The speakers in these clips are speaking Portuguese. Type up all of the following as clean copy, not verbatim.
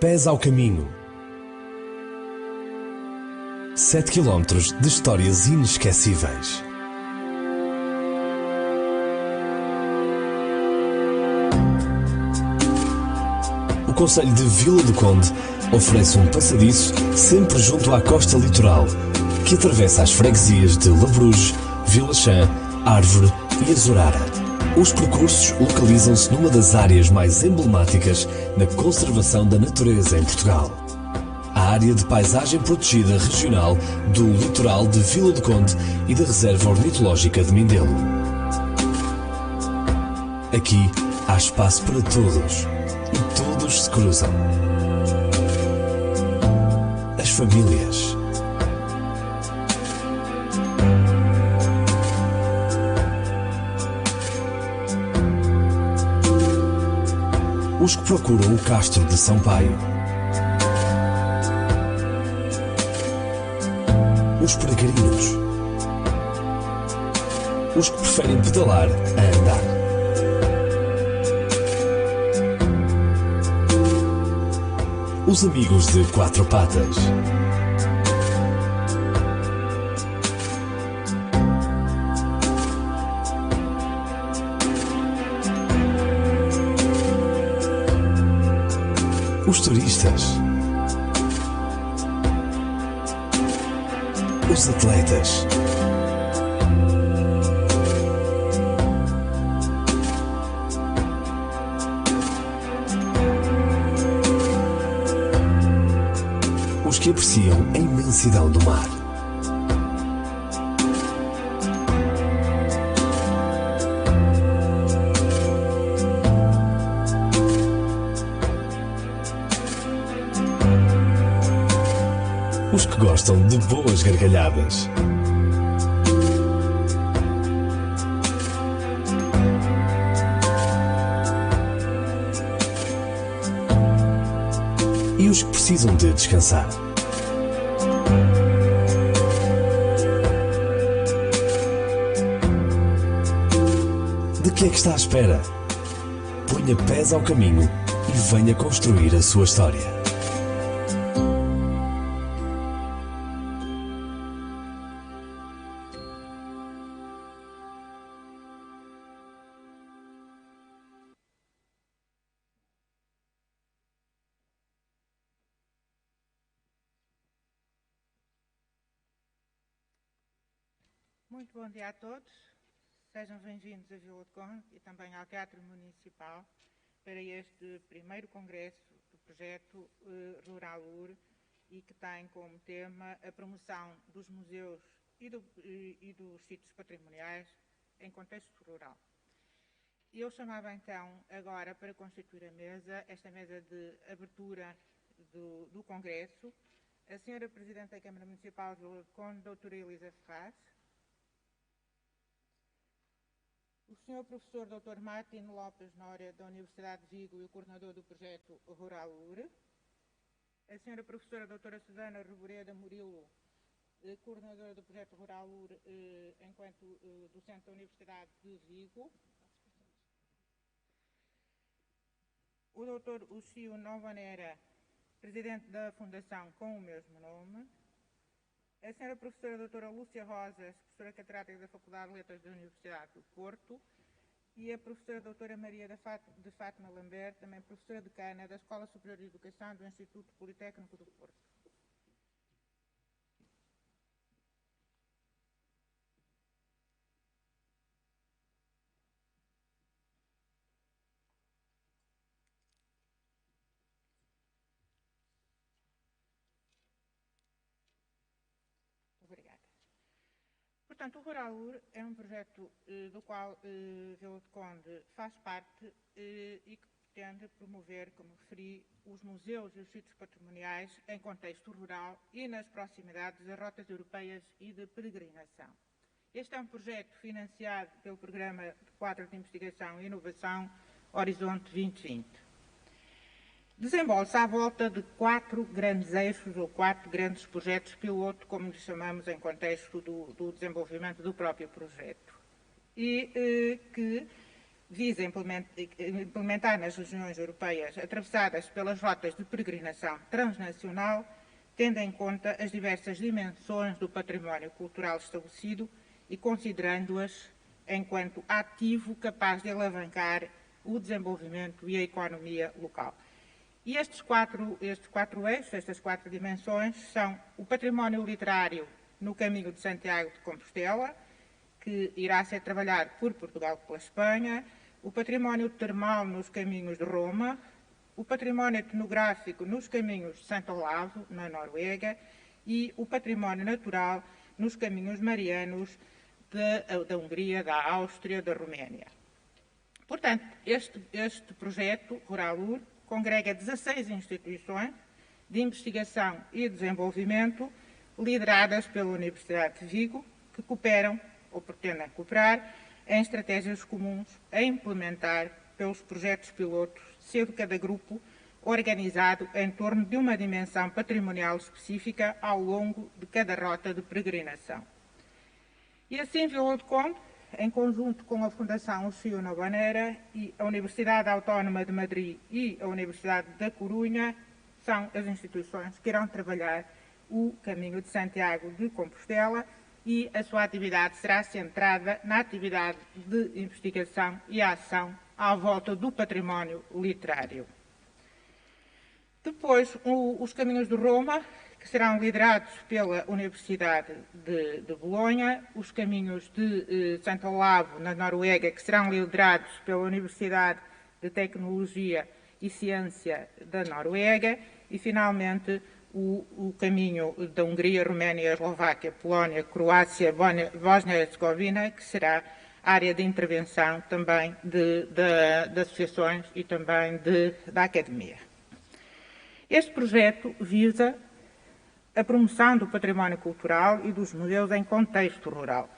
Pés ao caminho. 7 quilómetros de histórias inesquecíveis. O Concelho de Vila do Conde oferece um passadiço sempre junto à costa litoral, que atravessa as freguesias de Labruge, Vila Chã, Árvore e Azorara. Os percursos localizam-se numa das áreas mais emblemáticas na conservação da natureza em Portugal. A área de paisagem protegida regional do litoral de Vila do Conde e da Reserva Ornitológica de Mindelo. Aqui há espaço para todos e todos se cruzam. As famílias. Os que procuram o Castro de São Paio. Os peregrinos. Os que preferem pedalar a andar. Os amigos de quatro patas. Os turistas. Os atletas. Os que apreciam a imensidão do mar. Os que gostam de boas gargalhadas. E os que precisam de descansar. De que é que está à espera? Ponha pés ao caminho e venha construir a sua história. Muito bom dia a todos, sejam bem-vindos a Vila do Conde e também ao Teatro Municipal para este primeiro congresso do projeto Rural UR e que tem como tema a promoção dos museus e dos sítios patrimoniais em contexto rural. Eu chamava então agora para constituir a mesa, esta mesa de abertura do congresso, a Sra. Presidente da Câmara Municipal de Vila do Conde, doutora Elisa Ferraz, o Sr. Professor Dr. Martin Lopes Nória, da Universidade de Vigo e o coordenador do projeto Rural UR, a Sra. Professora Dra. Susana Reboreda Murilo, coordenadora do projeto Rural UR enquanto docente da Universidade de Vigo, o Dr. Ushio Novanera, presidente da Fundação com o mesmo nome, a Sra. Professora Dra. Lúcia Rosas, professora catedrática da Faculdade de Letras da Universidade do Porto, e a professora Dra. Maria de Fátima Lambert, também professora decana da Escola Superior de Educação do Instituto Politécnico do Porto. Obrigada. Portanto, o Rural UR é um projeto do qual Vila do Conde faz parte e que pretende promover, como referi, os museus e os sítios patrimoniais em contexto rural e nas proximidades das rotas europeias e de peregrinação. Este é um projeto financiado pelo Programa de Quadro de Investigação e Inovação Horizonte 2020. Desenvolve-se à volta de 4 grandes eixos ou 4 grandes projetos piloto, como lhes chamamos em contexto do desenvolvimento do próprio projeto. E que visa implementar nas regiões europeias atravessadas pelas rotas de peregrinação transnacional, tendo em conta as diversas dimensões do património cultural estabelecido e considerando-as enquanto ativo capaz de alavancar o desenvolvimento e a economia local. E estes quatro eixos, estas quatro dimensões, são o património literário no caminho de Santiago de Compostela, que irá ser trabalhado por Portugal pela Espanha, o património termal nos caminhos de Roma, o património etnográfico nos caminhos de Santo Olavo, na Noruega, e o património natural nos caminhos marianos da Hungria, da Áustria, da Roménia. Portanto, este projeto Rural-UR congrega 16 instituições de investigação e desenvolvimento lideradas pela Universidade de Vigo, que cooperam ou pretendem cooperar em estratégias comuns a implementar pelos projetos pilotos, sendo cada grupo organizado em torno de uma dimensão patrimonial específica ao longo de cada rota de peregrinação. E assim, Vila do Conde, em conjunto com a Fundação Lucio Nobanera e a Universidade Autónoma de Madrid e a Universidade da Corunha, são as instituições que irão trabalhar o Caminho de Santiago de Compostela e a sua atividade será centrada na atividade de investigação e ação à volta do património literário. Depois, os Caminhos de Roma, que serão liderados pela Universidade de Bolonha, os Caminhos de Santo Olavo, na Noruega, que serão liderados pela Universidade de Tecnologia e Ciência da Noruega, e, finalmente, o caminho da Hungria, Roménia, Eslováquia, Polónia, Croácia, Bósnia e Herzegovina, que será área de intervenção também de associações e também da academia. Este projeto visa a promoção do património cultural e dos museus em contexto rural,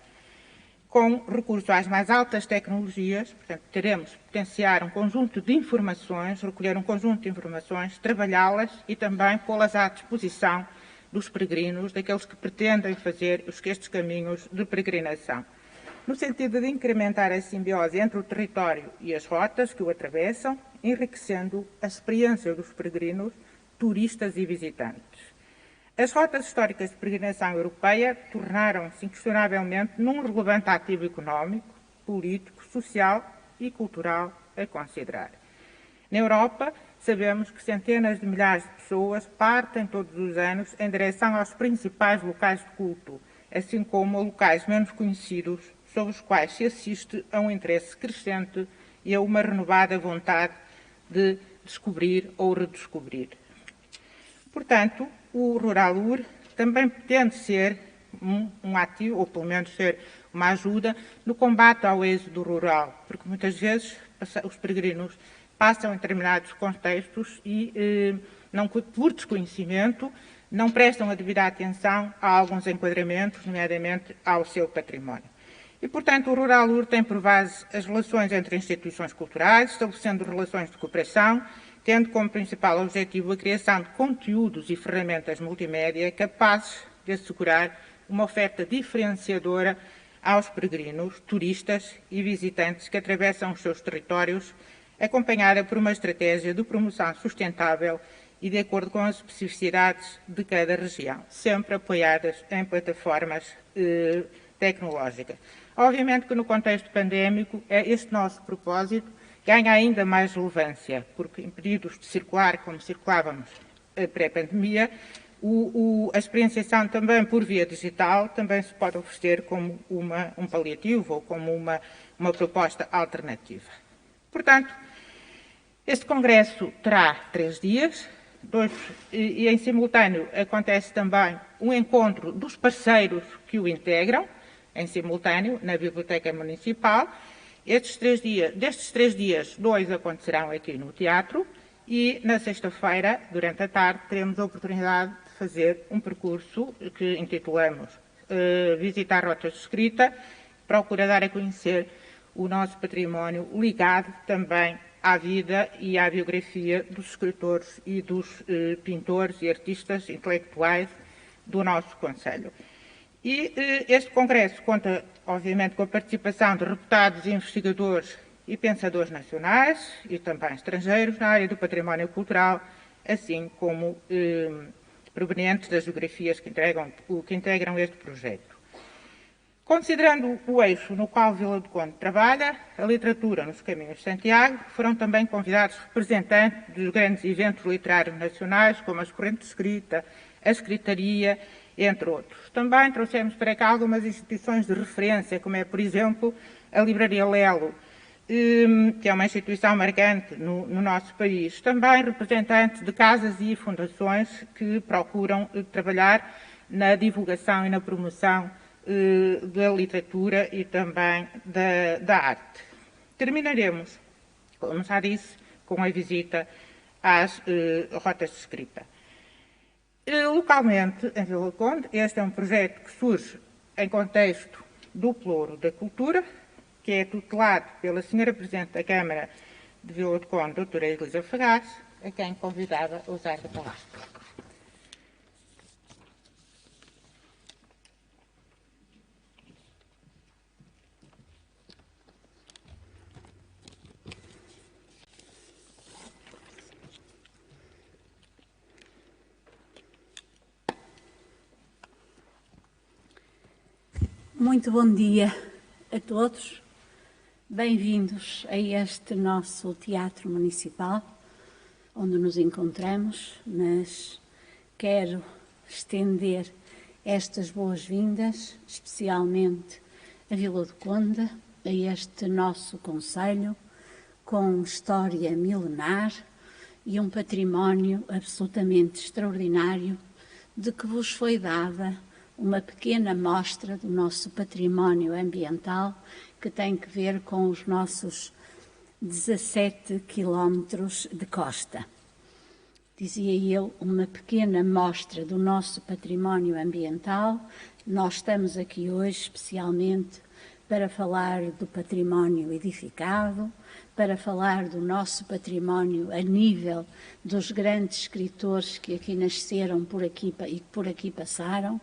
com recurso às mais altas tecnologias. Portanto, teremos potenciar um conjunto de informações, recolher um conjunto de informações, trabalhá-las e também pô-las à disposição dos peregrinos, daqueles que pretendem fazer estes caminhos de peregrinação, no sentido de incrementar a simbiose entre o território e as rotas que o atravessam, enriquecendo a experiência dos peregrinos, turistas e visitantes. As rotas históricas de peregrinação europeia tornaram-se inquestionavelmente num relevante ativo económico, político, social e cultural a considerar. Na Europa, sabemos que centenas de milhares de pessoas partem todos os anos em direção aos principais locais de culto, assim como a locais menos conhecidos, sobre os quais se assiste a um interesse crescente e a uma renovada vontade de descobrir ou redescobrir. Portanto, o Rural-UR também pretende ser um ativo, ou pelo menos ser uma ajuda, no combate ao êxodo rural, porque muitas vezes os peregrinos passam em determinados contextos e, por desconhecimento, não prestam a devida atenção a alguns enquadramentos, nomeadamente ao seu património. E, portanto, o Rural-UR tem por base as relações entre instituições culturais, estabelecendo relações de cooperação, tendo como principal objetivo a criação de conteúdos e ferramentas multimédia capazes de assegurar uma oferta diferenciadora aos peregrinos, turistas e visitantes que atravessam os seus territórios, acompanhada por uma estratégia de promoção sustentável e de acordo com as especificidades de cada região, sempre apoiadas em plataformas tecnológicas. Obviamente que no contexto pandémico este nosso propósito ganha ainda mais relevância, porque impedidos de circular como circulávamos pré-pandemia, a experienciação também por via digital também se pode oferecer como um paliativo ou como uma proposta alternativa. Portanto, este congresso terá 3 dias, e em simultâneo acontece também um encontro dos parceiros que o integram, em simultâneo, na Biblioteca Municipal. Destes 3 dias, 2 acontecerão aqui no teatro e, na sexta-feira, durante a tarde, teremos a oportunidade de fazer um percurso que intitulamos Visitar Rotas de Escrita, procura dar a conhecer o nosso património ligado também à vida e à biografia dos escritores e dos pintores e artistas intelectuais do nosso concelho. E este congresso conta, obviamente, com a participação de reputados investigadores e pensadores nacionais e também estrangeiros na área do património cultural, assim como provenientes das geografias que integram este projeto. Considerando o eixo no qual Vila do Conde trabalha, a literatura nos Caminhos de Santiago, foram também convidados representantes dos grandes eventos literários nacionais, como as Correntes de Escrita, a Escritaria, entre outros. Também trouxemos para cá algumas instituições de referência, como é, por exemplo, a Livraria Lelo, que é uma instituição marcante no nosso país. Também representantes de casas e fundações que procuram trabalhar na divulgação e na promoção da literatura e também da arte. Terminaremos, como já disse, com a visita às rotas de escrita. Localmente, em Vila do Conde, este é um projeto que surge em contexto do Pelouro da Cultura, que é tutelado pela Sra. Presidente da Câmara de Vila do Conde, doutora Elisa Ferraz, a quem convidava a usar a palavra. Muito bom dia a todos. Bem-vindos a este nosso Teatro Municipal, onde nos encontramos, mas quero estender estas boas-vindas, especialmente a Vila do Conde, a este nosso concelho, com história milenar e um património absolutamente extraordinário, de que vos foi dada uma pequena mostra do nosso património ambiental, que tem que ver com os nossos 17 quilómetros de costa. Dizia eu, uma pequena mostra do nosso património ambiental. Nós estamos aqui hoje especialmente para falar do património edificado, para falar do nosso património a nível dos grandes escritores que aqui nasceram por aqui e que por aqui passaram,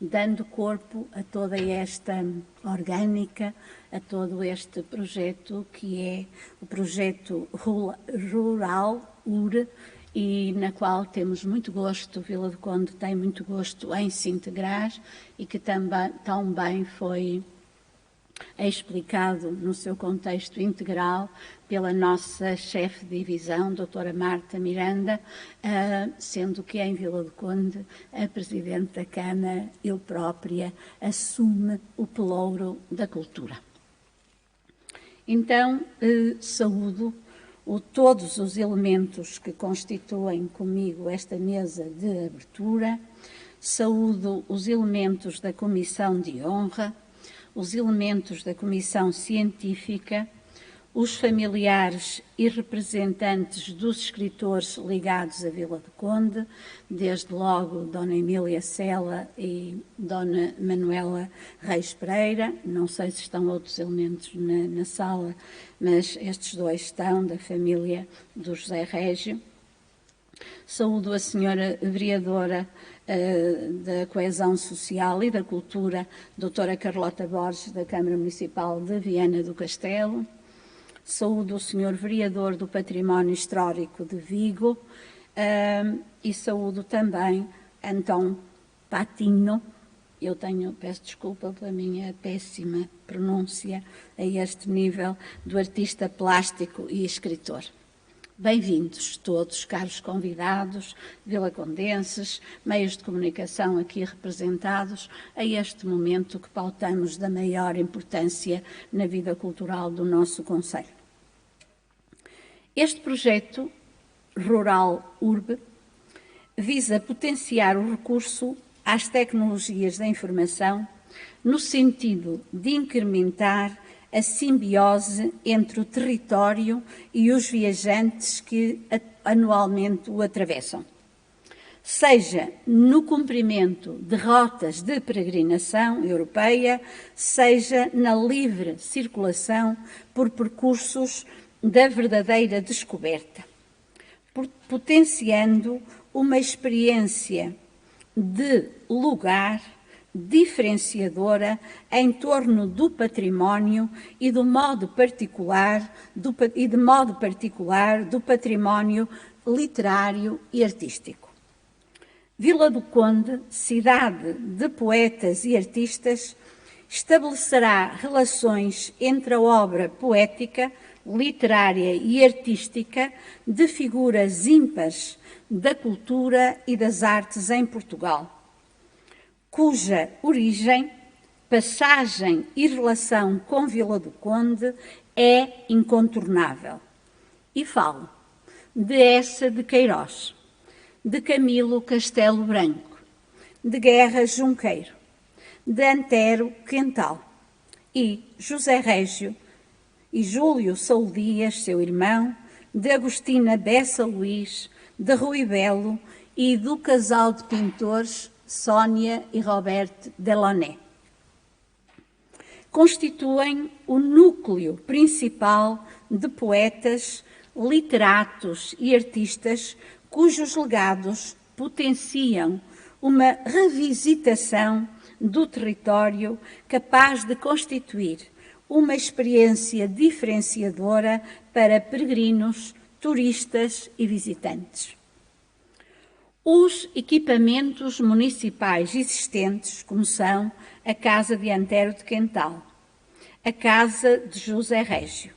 dando corpo a toda esta orgânica, a todo este projeto que é o projeto rural UR, e na qual temos muito gosto, Vila do Conde tem muito gosto em se integrar, e que também foi explicado no seu contexto integral pela nossa chefe de divisão, doutora Marta Miranda, sendo que em Vila do Conde a Presidente da Câmara, eu própria, assume o pelouro da cultura. Então, saúdo todos os elementos que constituem comigo esta mesa de abertura, saúdo os elementos da Comissão de Honra, os elementos da Comissão Científica, os familiares e representantes dos escritores ligados à Vila do Conde, desde logo Dona Emília Sela e Dona Manuela Reis Pereira. Não sei se estão outros elementos na sala, mas estes dois estão, da família do José Régio. Saúdo a senhora vereadora da Coesão Social e da Cultura, doutora Carlota Borges, da Câmara Municipal de Viana do Castelo. Saúdo o senhor vereador do Património Histórico de Vigo e saúdo também Antão Patino. Peço desculpa pela minha péssima pronúncia a este nível, do artista plástico e escritor. Bem-vindos todos, caros convidados, vilacondenses, meios de comunicação aqui representados, a este momento que pautamos da maior importância na vida cultural do nosso concelho. Este projeto Rural URB visa potenciar o recurso às tecnologias da informação no sentido de incrementar a simbiose entre o território e os viajantes que anualmente o atravessam, seja no cumprimento de rotas de peregrinação europeia, seja na livre circulação por percursos da verdadeira descoberta, potenciando uma experiência de lugar diferenciadora em torno do património e de modo particular do património literário e artístico. Vila do Conde, cidade de poetas e artistas, estabelecerá relações entre a obra poética, literária e artística de figuras ímpares da cultura e das artes em Portugal, cuja origem, passagem e relação com Vila do Conde é incontornável. E falo de Eça de Queiroz, de Camilo Castelo Branco, de Guerra Junqueiro, de Antero Quental e José Régio e Júlio Saúl Dias, seu irmão, de Agostina Bessa Luís, de Rui Belo e do casal de pintores Sónia e Roberto Delaunay. Constituem o núcleo principal de poetas, literatos e artistas cujos legados potenciam uma revisitação do território capaz de constituir uma experiência diferenciadora para peregrinos, turistas e visitantes. Os equipamentos municipais existentes, como são a Casa de Antero de Quental, a Casa de José Régio,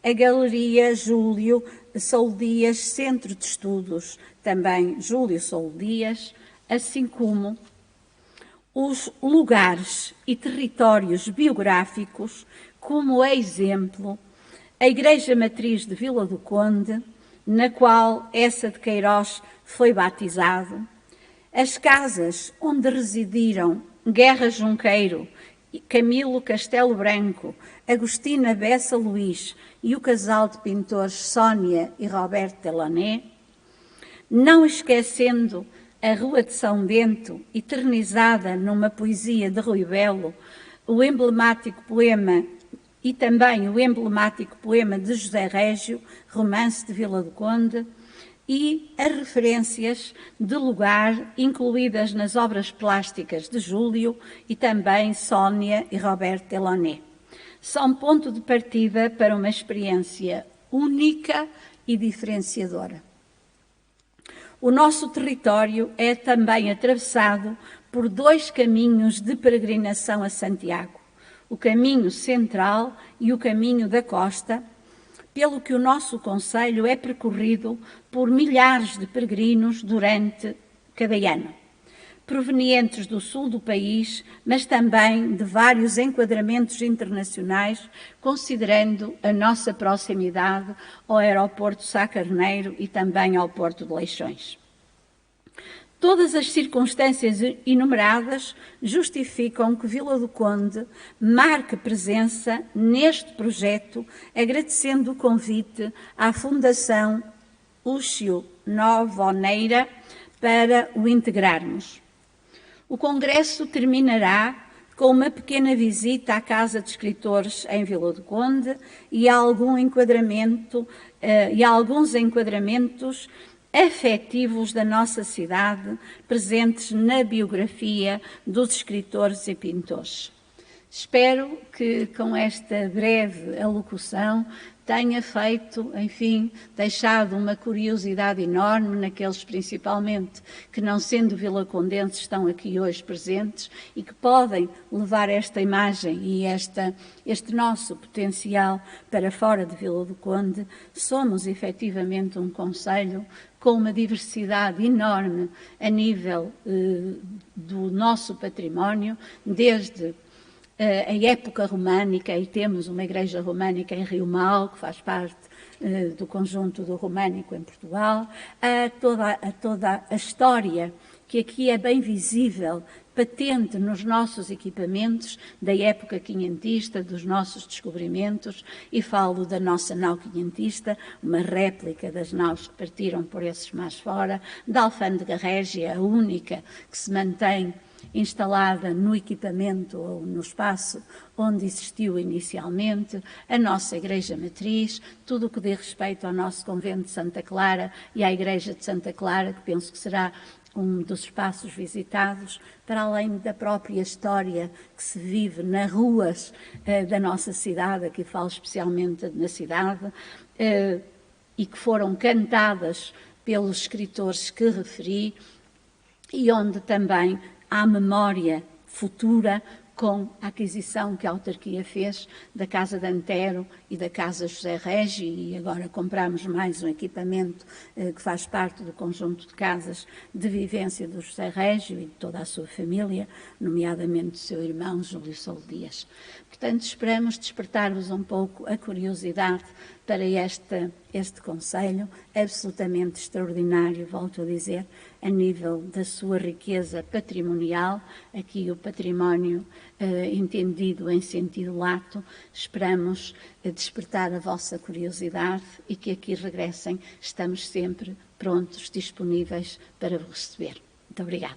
a Galeria Júlio Saúl Dias Centro de Estudos, também Júlio Saúl Dias, assim como os lugares e territórios biográficos, como a exemplo, a Igreja Matriz de Vila do Conde, na qual Eça de Queiroz foi batizado, as casas onde residiram Guerra Junqueiro, Camilo Castelo Branco, Agostina Bessa Luís e o casal de pintores Sónia e Roberto Delaunay, não esquecendo a Rua de São Bento, eternizada numa poesia de Rui Belo, o emblemático poema e também o emblemático poema de José Régio, Romance de Vila do Conde, e as referências de lugar incluídas nas obras plásticas de Júlio e também Sónia e Roberto Delaunay. São ponto de partida para uma experiência única e diferenciadora. O nosso território é também atravessado por dois caminhos de peregrinação a Santiago, o caminho central e o caminho da costa, pelo que o nosso concelho é percorrido por milhares de peregrinos durante cada ano, provenientes do sul do país, mas também de vários enquadramentos internacionais, considerando a nossa proximidade ao aeroporto Sá Carneiro e também ao Porto de Leixões. Todas as circunstâncias enumeradas justificam que Vila do Conde marque presença neste projeto, agradecendo o convite à Fundação Úcio Novoneira para o integrarmos. O Congresso terminará com uma pequena visita à Casa de Escritores em Vila do Conde e alguns enquadramentos afetivos da nossa cidade, presentes na biografia dos escritores e pintores. Espero que com esta breve alocução tenha feito, enfim, deixado uma curiosidade enorme naqueles principalmente que, não sendo vilacondenses, estão aqui hoje presentes e que podem levar esta imagem e este nosso potencial para fora de Vila do Conde. Somos efetivamente um concelho com uma diversidade enorme a nível do nosso património, desde a época românica, e temos uma igreja românica em Rio Mau, que faz parte do conjunto do românico em Portugal, a toda a história que aqui é bem visível, patente nos nossos equipamentos da época quinhentista, dos nossos descobrimentos, e falo da nossa nau quinhentista, uma réplica das naus que partiram por esses mares fora, da Alfândega Régia, a única que se mantém instalada no equipamento ou no espaço onde existiu inicialmente, a nossa Igreja Matriz, tudo o que diz respeito ao nosso Convento de Santa Clara e à Igreja de Santa Clara, que penso que será um dos espaços visitados, para além da própria história que se vive nas ruas da nossa cidade, aqui falo especialmente na cidade, e que foram cantadas pelos escritores que referi, e onde também há memória futura com a aquisição que a autarquia fez da Casa de Antero e da Casa José Régio, e agora compramos mais um equipamento que faz parte do conjunto de casas de vivência do José Régio e de toda a sua família, nomeadamente do seu irmão Júlio Soulo Dias. Portanto, esperamos despertar-vos um pouco a curiosidade para este concelho absolutamente extraordinário, volto a dizer, a nível da sua riqueza patrimonial, aqui o património entendido em sentido lato. Esperamos despertar a vossa curiosidade e que aqui regressem. Estamos sempre prontos, disponíveis para vos receber. Muito obrigada.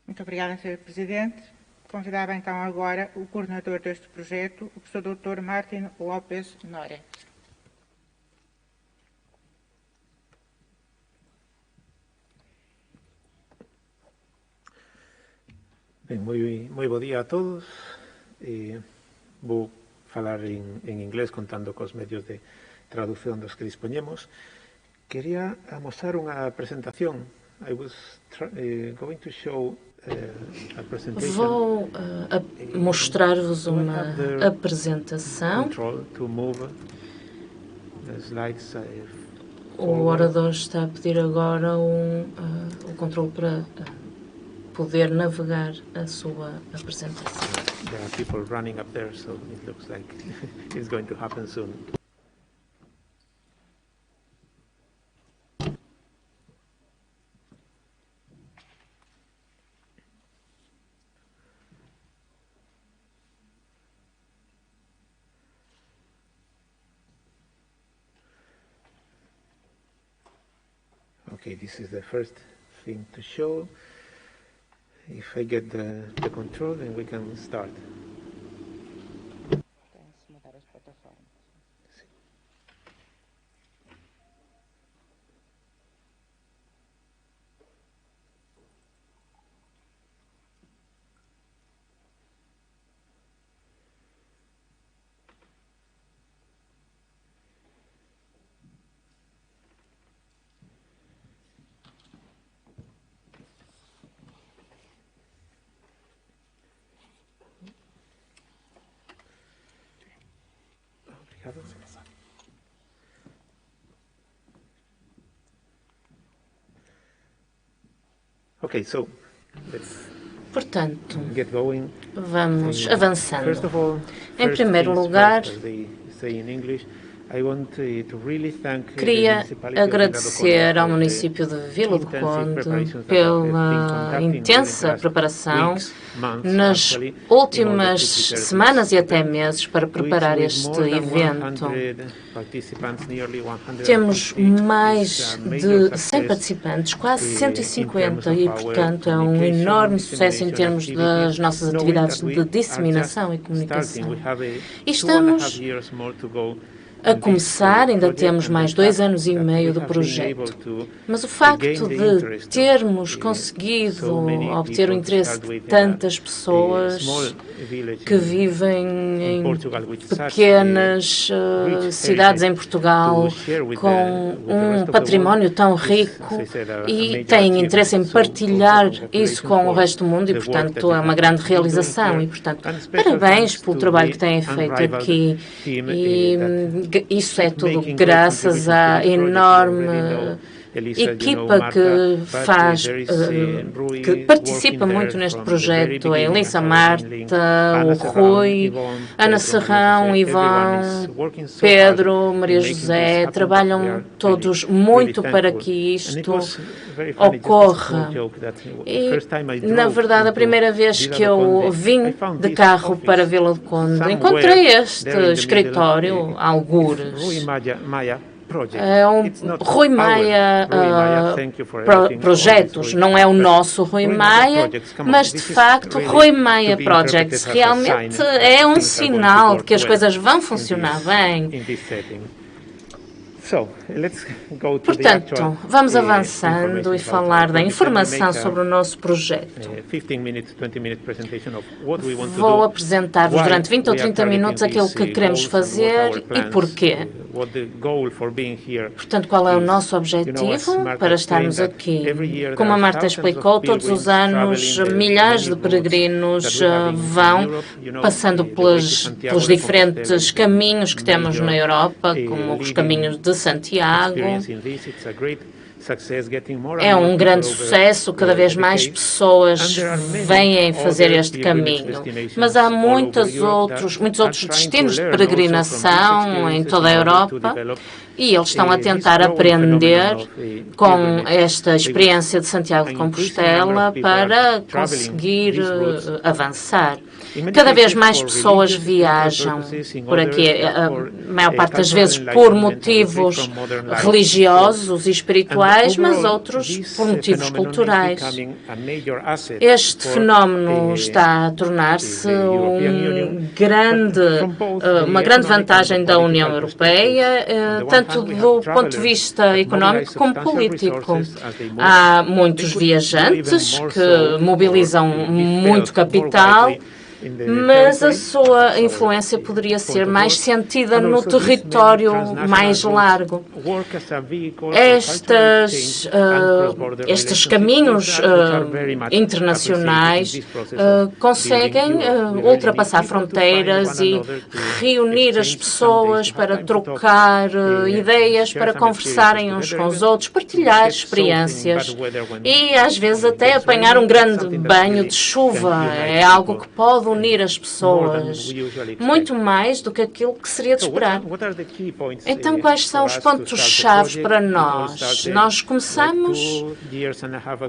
Muito obrigada, Sr. Presidente. Convidava então agora o coordenador deste projeto, o professor Dr. Martin Lopes Nore. Ben, moi bo día a todos. Vou falar en inglés contando cos medios de traducción dos que dispoñemos. Quería amosar unha presentación. I was going to show a presentation. Vou mostrar-vos uma apresentação. To move the slides, o orador está a pedir agora o controle para poder navegar a sua apresentação. There are people running up there, so it looks like it's going to happen soon. Okay, this is the first thing to show. If I get the control, then we can start. Okay, so let's get going. Vamos avançando. Em primeiro lugar, queria agradecer ao município de Vila do Conde pela intensa preparação nas últimas semanas e até meses para preparar este evento. Temos mais de 100 participantes, quase 150, e, portanto, é um enorme sucesso em termos das nossas atividades de disseminação e comunicação. E estamos a começar, ainda temos mais 2 anos e meio do projeto. Mas o facto de termos conseguido obter o interesse de tantas pessoas que vivem em pequenas cidades em Portugal, com um património tão rico e têm interesse em partilhar isso com o resto do mundo, e, portanto, é uma grande realização. E, portanto, parabéns pelo trabalho que têm feito aqui. E isso é tudo graças à enorme equipa que faz, que participa muito neste projeto, a Elisa, Marta, o Rui, Ana Serrão, Ivão, Pedro, Maria José, trabalham todos muito para que isto ocorra. E, na verdade, a primeira vez que eu vim de carro para Vila do Conde, encontrei este escritório, algures. Rui Maia Projetos, não é o nosso Rui Maia, mas de facto Rui Maia Projects realmente é um sinal de que as coisas vão funcionar bem. Portanto, vamos avançando e falar da informação sobre o nosso projeto. Vou apresentar-vos durante 20 ou 30 minutos aquilo que queremos fazer e porquê. Portanto, qual é o nosso objetivo para estarmos aqui? Como a Marta explicou, todos os anos milhares de peregrinos vão passando pelos diferentes caminhos que temos na Europa, como os caminhos de Santiago. É um grande sucesso, cada vez mais pessoas vêm fazer este caminho. Mas há muitos outros destinos de peregrinação em toda a Europa e eles estão a tentar aprender com esta experiência de Santiago de Compostela para conseguir avançar. Cada vez mais pessoas viajam por aqui, a maior parte das vezes por motivos religiosos e espirituais, mas outros por motivos culturais. Este fenómeno está a tornar-se uma grande vantagem da União Europeia, tanto do ponto de vista económico como político. Há muitos viajantes que mobilizam muito capital, mas a sua influência poderia ser mais sentida no território mais largo. Estes caminhos internacionais conseguem ultrapassar fronteiras e reunir as pessoas para trocar ideias, para conversarem uns com os outros, partilhar experiências e, às vezes, até apanhar um grande banho de chuva. É algo que pode unir as pessoas, muito mais do que aquilo que seria de esperar. Então, quais são os pontos-chave para nós? Nós começamos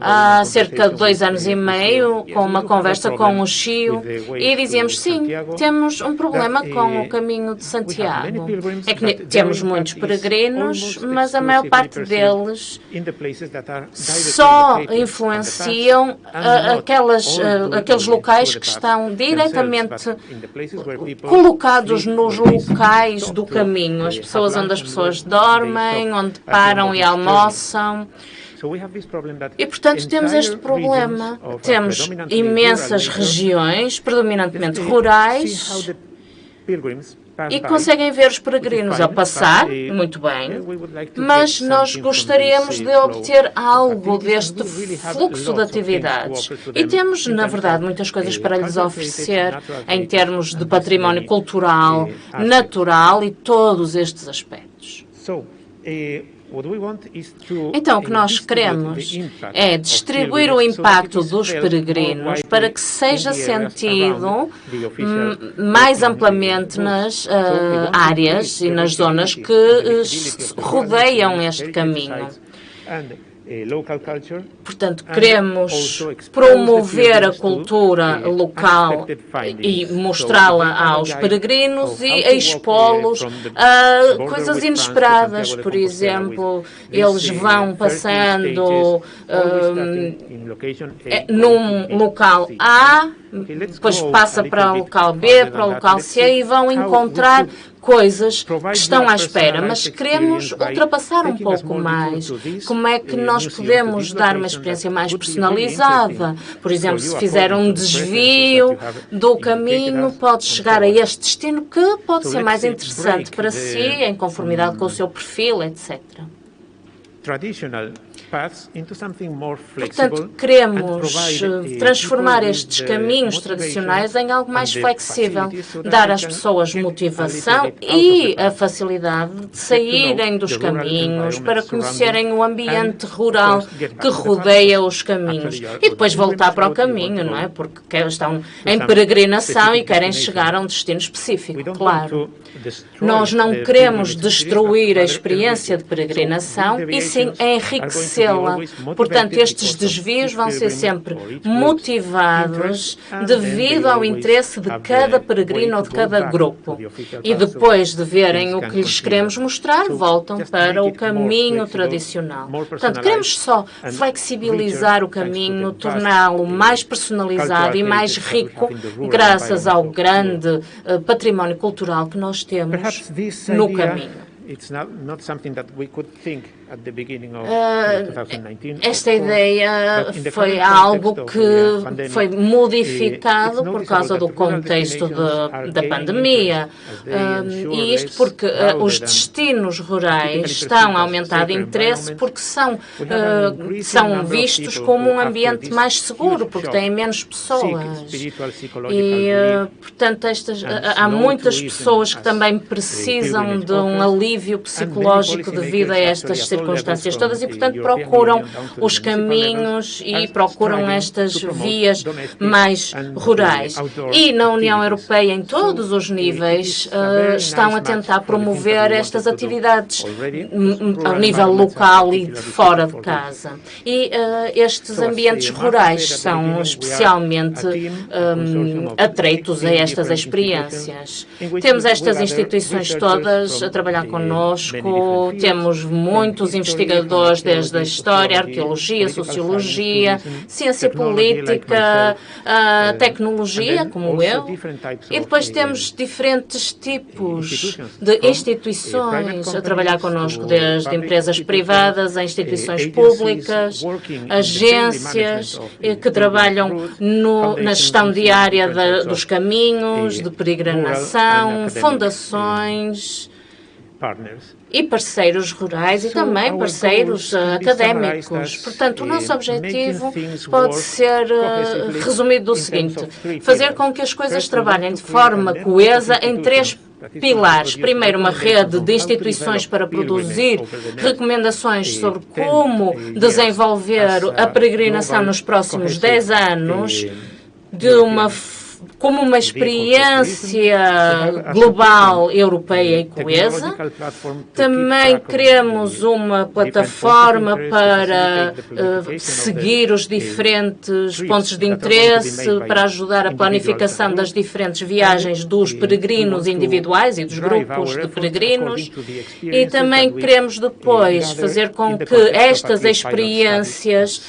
há cerca de 2 anos e meio com uma conversa com o Chio e dizíamos, sim, temos um problema com o caminho de Santiago. É que temos muitos peregrinos, mas a maior parte deles só influenciam aqueles locais que estão diretamente colocados nos locais do caminho, as pessoas onde as pessoas dormem, onde param e almoçam. E, portanto, temos este problema. Temos imensas regiões, predominantemente rurais, e conseguem ver os peregrinos a passar, muito bem, mas nós gostaríamos de obter algo deste fluxo de atividades. E temos, na verdade, muitas coisas para lhes oferecer em termos de património cultural, natural e todos estes aspectos. Então, o que nós queremos é distribuir o impacto dos peregrinos para que seja sentido mais amplamente nas áreas e nas zonas que rodeiam este caminho. Portanto, queremos promover a cultura local e mostrá-la aos peregrinos e expô-los a coisas inesperadas. Por exemplo, eles vão passando num local A, depois passa para o local B, para o local C e vão encontrar coisas que estão à espera, mas queremos ultrapassar um pouco mais. Como é que nós podemos dar uma experiência mais personalizada? Por exemplo, se fizer um desvio do caminho, pode chegar a este destino que pode ser mais interessante para si, em conformidade com o seu perfil, etc. Portanto, queremos transformar estes caminhos tradicionais em algo mais flexível, dar às pessoas motivação e a facilidade de saírem dos caminhos para conhecerem o ambiente rural que rodeia os caminhos e depois voltar para o caminho, não é? Porque estão em peregrinação e querem chegar a um destino específico, claro. Nós não queremos destruir a experiência de peregrinação e sim enriquecê-la. Portanto, estes desvios vão ser sempre motivados devido ao interesse de cada peregrino ou de cada grupo. E depois de verem o que lhes queremos mostrar, voltam para o caminho tradicional. Portanto, queremos só flexibilizar o caminho, torná-lo mais personalizado e mais rico, graças ao grande património cultural que nós temos no caminho. Esta ideia foi algo que foi modificado por causa do contexto da pandemia. E isto porque os destinos rurais estão a aumentar de interesse porque são vistos como um ambiente mais seguro, porque têm menos pessoas. E, portanto, há muitas pessoas que também precisam de um alívio psicológico devido a estas circunstâncias todas e, portanto, procuram os caminhos e procuram estas vias mais rurais. E na União Europeia, em todos os níveis, estão a tentar promover estas atividades ao nível local e fora de casa. E estes ambientes rurais são especialmente atreitos a estas experiências. Temos estas instituições todas a trabalhar connosco, temos muitos investigadores desde a história, arqueologia, sociologia, ciência política, tecnologia, como eu, e depois temos diferentes tipos de instituições a trabalhar connosco, desde empresas privadas a instituições públicas, agências que trabalham na gestão diária dos caminhos, de peregrinação, fundações e parceiros rurais e também parceiros académicos. Portanto, o nosso objetivo pode ser resumido do seguinte: fazer com que as coisas trabalhem de forma coesa em três pilares. Primeiro, uma rede de instituições para produzir recomendações sobre como desenvolver a peregrinação nos próximos 10 anos como uma experiência global, europeia e coesa. Também queremos uma plataforma para seguir os diferentes pontos de interesse, para ajudar a planificação das diferentes viagens dos peregrinos individuais e dos grupos de peregrinos. E também queremos depois fazer com que estas experiências,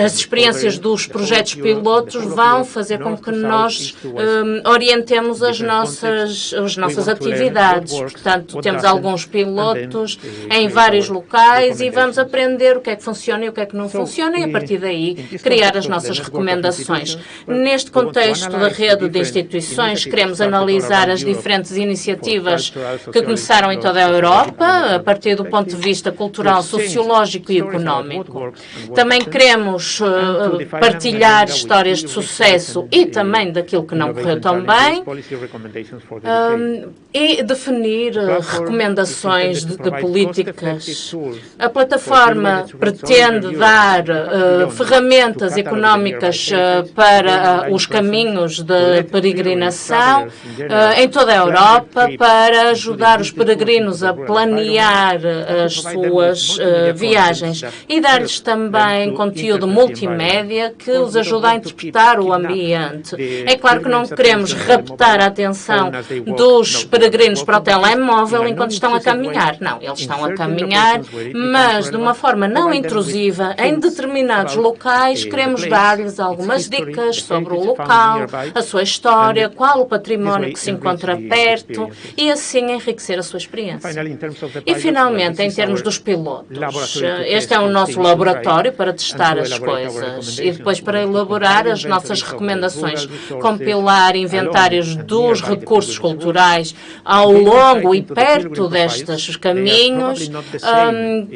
as experiências dos projetos pilotos, vão fazer com que nós orientemos as nossas atividades. Portanto, temos alguns pilotos em vários locais e vamos aprender o que é que funciona e o que é que não funciona e, a partir daí, criar as nossas recomendações. Neste contexto da rede de instituições, queremos analisar as diferentes iniciativas que começaram em toda a Europa, a partir do ponto de vista cultural, sociológico e económico. Também queremos partilhar histórias de sucesso e também daquilo que não correu tão bem e definir recomendações de políticas. A plataforma pretende dar ferramentas económicas para os caminhos de peregrinação em toda a Europa para ajudar os peregrinos a planear as suas viagens e dar-lhes também conteúdo multimédia que os ajuda a interpretar o ambiente. É claro que não queremos raptar a atenção dos peregrinos para o telemóvel enquanto estão a caminhar. Não, eles estão a caminhar, mas de uma forma não intrusiva, em determinados locais, queremos dar-lhes algumas dicas sobre o local, a sua história, qual o património que se encontra perto e assim enriquecer a sua experiência. E finalmente, em termos dos pilotos, este é o nosso laboratório para testar as coisas e depois para elaborar as nossas recomendações. compilar inventários dos recursos culturais ao longo e perto destes caminhos,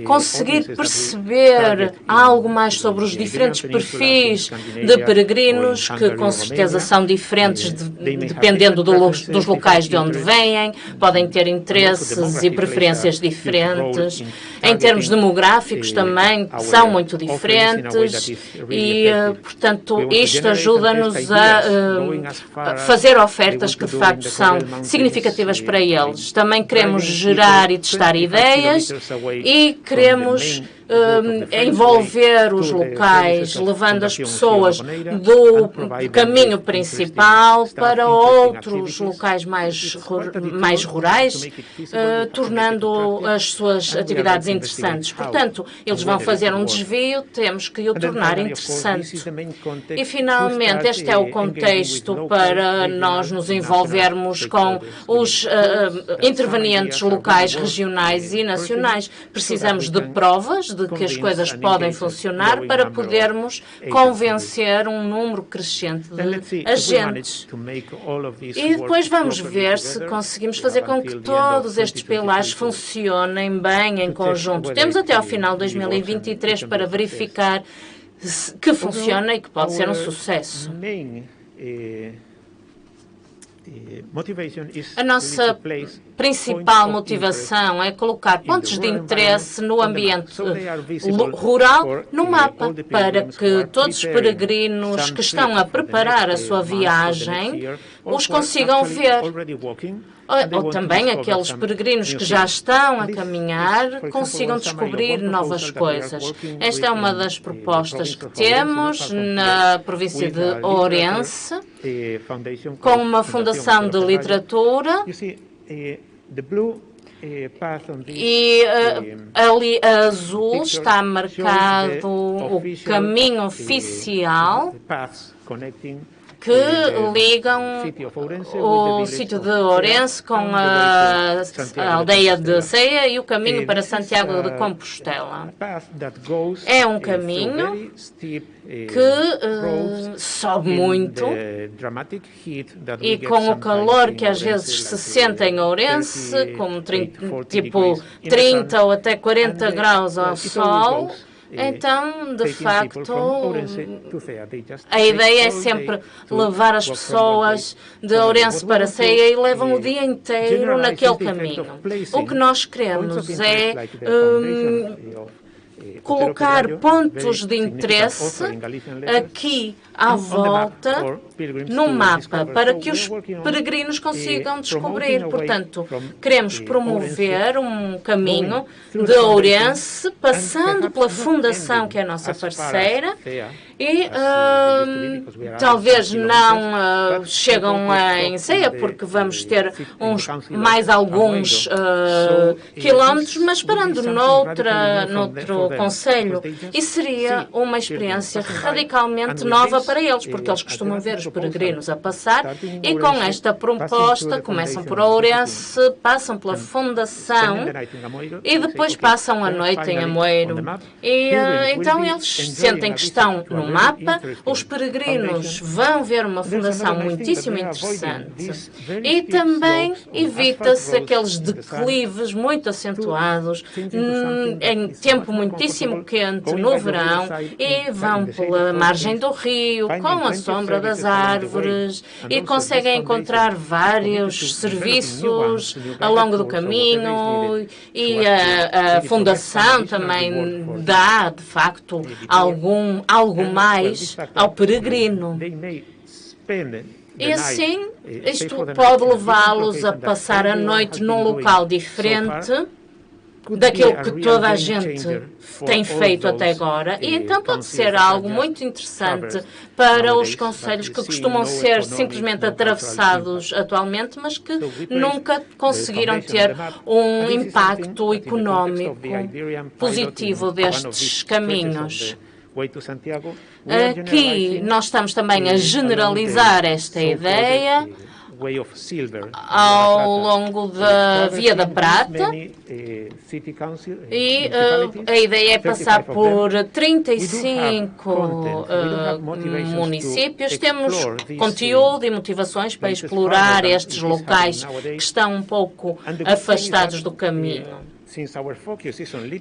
conseguir perceber algo mais sobre os diferentes perfis de peregrinos, que com certeza são diferentes dependendo dos locais de onde vêm, podem ter interesses e preferências diferentes. Em termos demográficos também são muito diferentes e, portanto, isto ajuda-nos a fazer ofertas que, de facto, são significativas para eles. Também queremos gerar e testar ideias e queremos envolver os locais, levando as pessoas do caminho principal para outros locais mais rurais, tornando as suas atividades interessantes. Portanto, eles vão fazer um desvio, temos que o tornar interessante. E, finalmente, este é o contexto para nós nos envolvermos com os intervenientes locais, regionais e nacionais. Precisamos de provas de que as coisas podem funcionar para podermos convencer um número crescente de agentes. E depois vamos ver se conseguimos fazer com que todos estes pilares funcionem bem em conjunto. Temos até ao final de 2023 para verificar que funciona e que pode ser um sucesso. A nossa principal motivação é colocar pontos de interesse no ambiente rural no mapa, para que todos os peregrinos que estão a preparar a sua viagem os consigam ver. Ou também aqueles peregrinos que já estão a caminhar consigam descobrir novas coisas. Esta é uma das propostas que temos na província de Ourense, com uma fundação de literatura. E ali a azul está marcado o caminho oficial que ligam o sítio de Ourense com a aldeia de Ceia e o caminho para Santiago de Compostela. É um caminho que sobe muito e com o calor que às vezes se sente em Ourense, como tipo 30 ou até 40 graus ao sol. Então, de facto, a ideia é sempre levar as pessoas de Ourense para Ceia e levam o dia inteiro naquele caminho. O que nós queremos é colocar pontos de interesse aqui à volta no mapa para que os peregrinos consigam descobrir. Portanto, queremos promover um caminho de Ourense, passando pela Fundação, que é a nossa parceira, e talvez não chegam em Ceia, porque vamos ter mais alguns quilómetros, mas parando noutro concelho. E seria uma experiência radicalmente nova para eles, porque eles costumam ver os peregrinos a passar e com esta proposta começam por Ourense, passam pela Fundação e depois passam a noite em Amoeiro. E então eles sentem que estão no mapa, os peregrinos vão ver uma fundação muitíssimo interessante e também evita-se aqueles declives muito acentuados em tempo muitíssimo quente no verão e vão pela margem do rio com a sombra das árvores e conseguem encontrar vários serviços ao longo do caminho e a Fundação também dá, de facto, algo mais ao peregrino. E assim, isto pode levá-los a passar a noite num local diferente daquilo que toda a gente tem feito até agora. E então pode ser algo muito interessante para os concelhos que costumam ser simplesmente atravessados atualmente, mas que nunca conseguiram ter um impacto económico positivo destes caminhos. Aqui nós estamos também a generalizar esta ideia ao longo da Via da Prata, e a ideia é passar por 35 municípios. Temos conteúdo e motivações para explorar estes locais que estão um pouco afastados do caminho.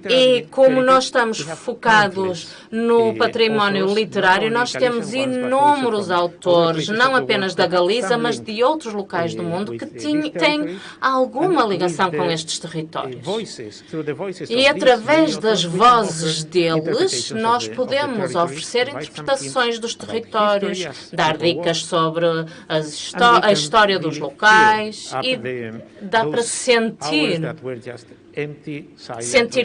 E como nós estamos focados no património literário, nós temos inúmeros autores, não apenas da Galiza, mas de outros locais do mundo que têm alguma ligação com estes territórios. E através das vozes deles, nós podemos oferecer interpretações dos territórios, dar dicas sobre a história dos locais, e dá para sentir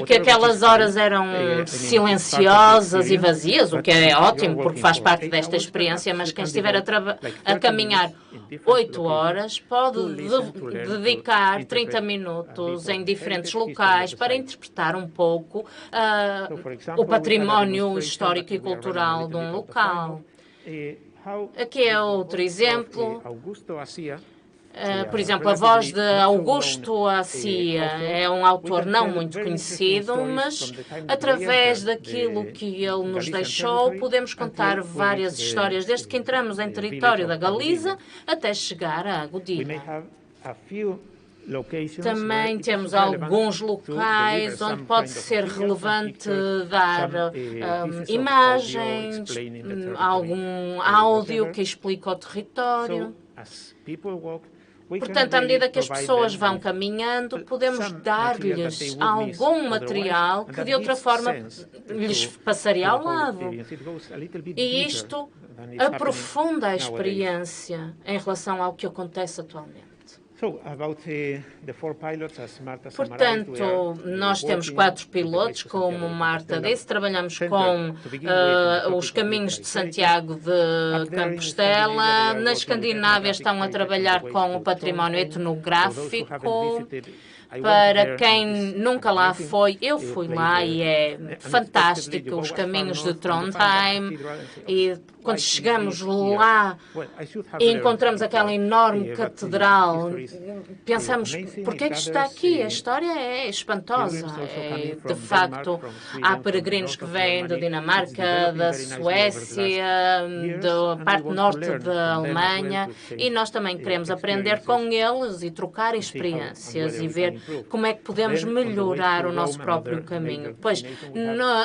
que aquelas horas eram silenciosas e vazias, o que é ótimo, porque faz parte desta experiência, mas quem estiver a caminhar 8 horas pode dedicar 30 minutos em diferentes locais para interpretar um pouco o património histórico e cultural de um local. Aqui é outro exemplo. Por exemplo, a voz de Augusto Assia é um autor não muito conhecido, mas através daquilo que ele nos deixou, podemos contar várias histórias, desde que entramos em território da Galiza até chegar a Godina. Também temos alguns locais onde pode ser relevante dar imagens, algum áudio que explica o território. Portanto, à medida que as pessoas vão caminhando, podemos dar-lhes algum material que de outra forma lhes passaria ao lado. E isto aprofunda a experiência em relação ao que acontece atualmente. Portanto, nós temos 4 pilotos, como Marta disse, trabalhamos com os caminhos de Santiago de Compostela. Na Escandinávia estão a trabalhar com o património etnográfico. Para quem nunca lá foi, eu fui lá e é fantástico, os caminhos de Trondheim. E quando chegamos lá e encontramos aquela enorme catedral, pensamos, por que está aqui? A história é espantosa. De facto, há peregrinos que vêm da Dinamarca, da Suécia, da parte norte da Alemanha, e nós também queremos aprender com eles e trocar experiências e ver como é que podemos melhorar o nosso próprio caminho. Pois,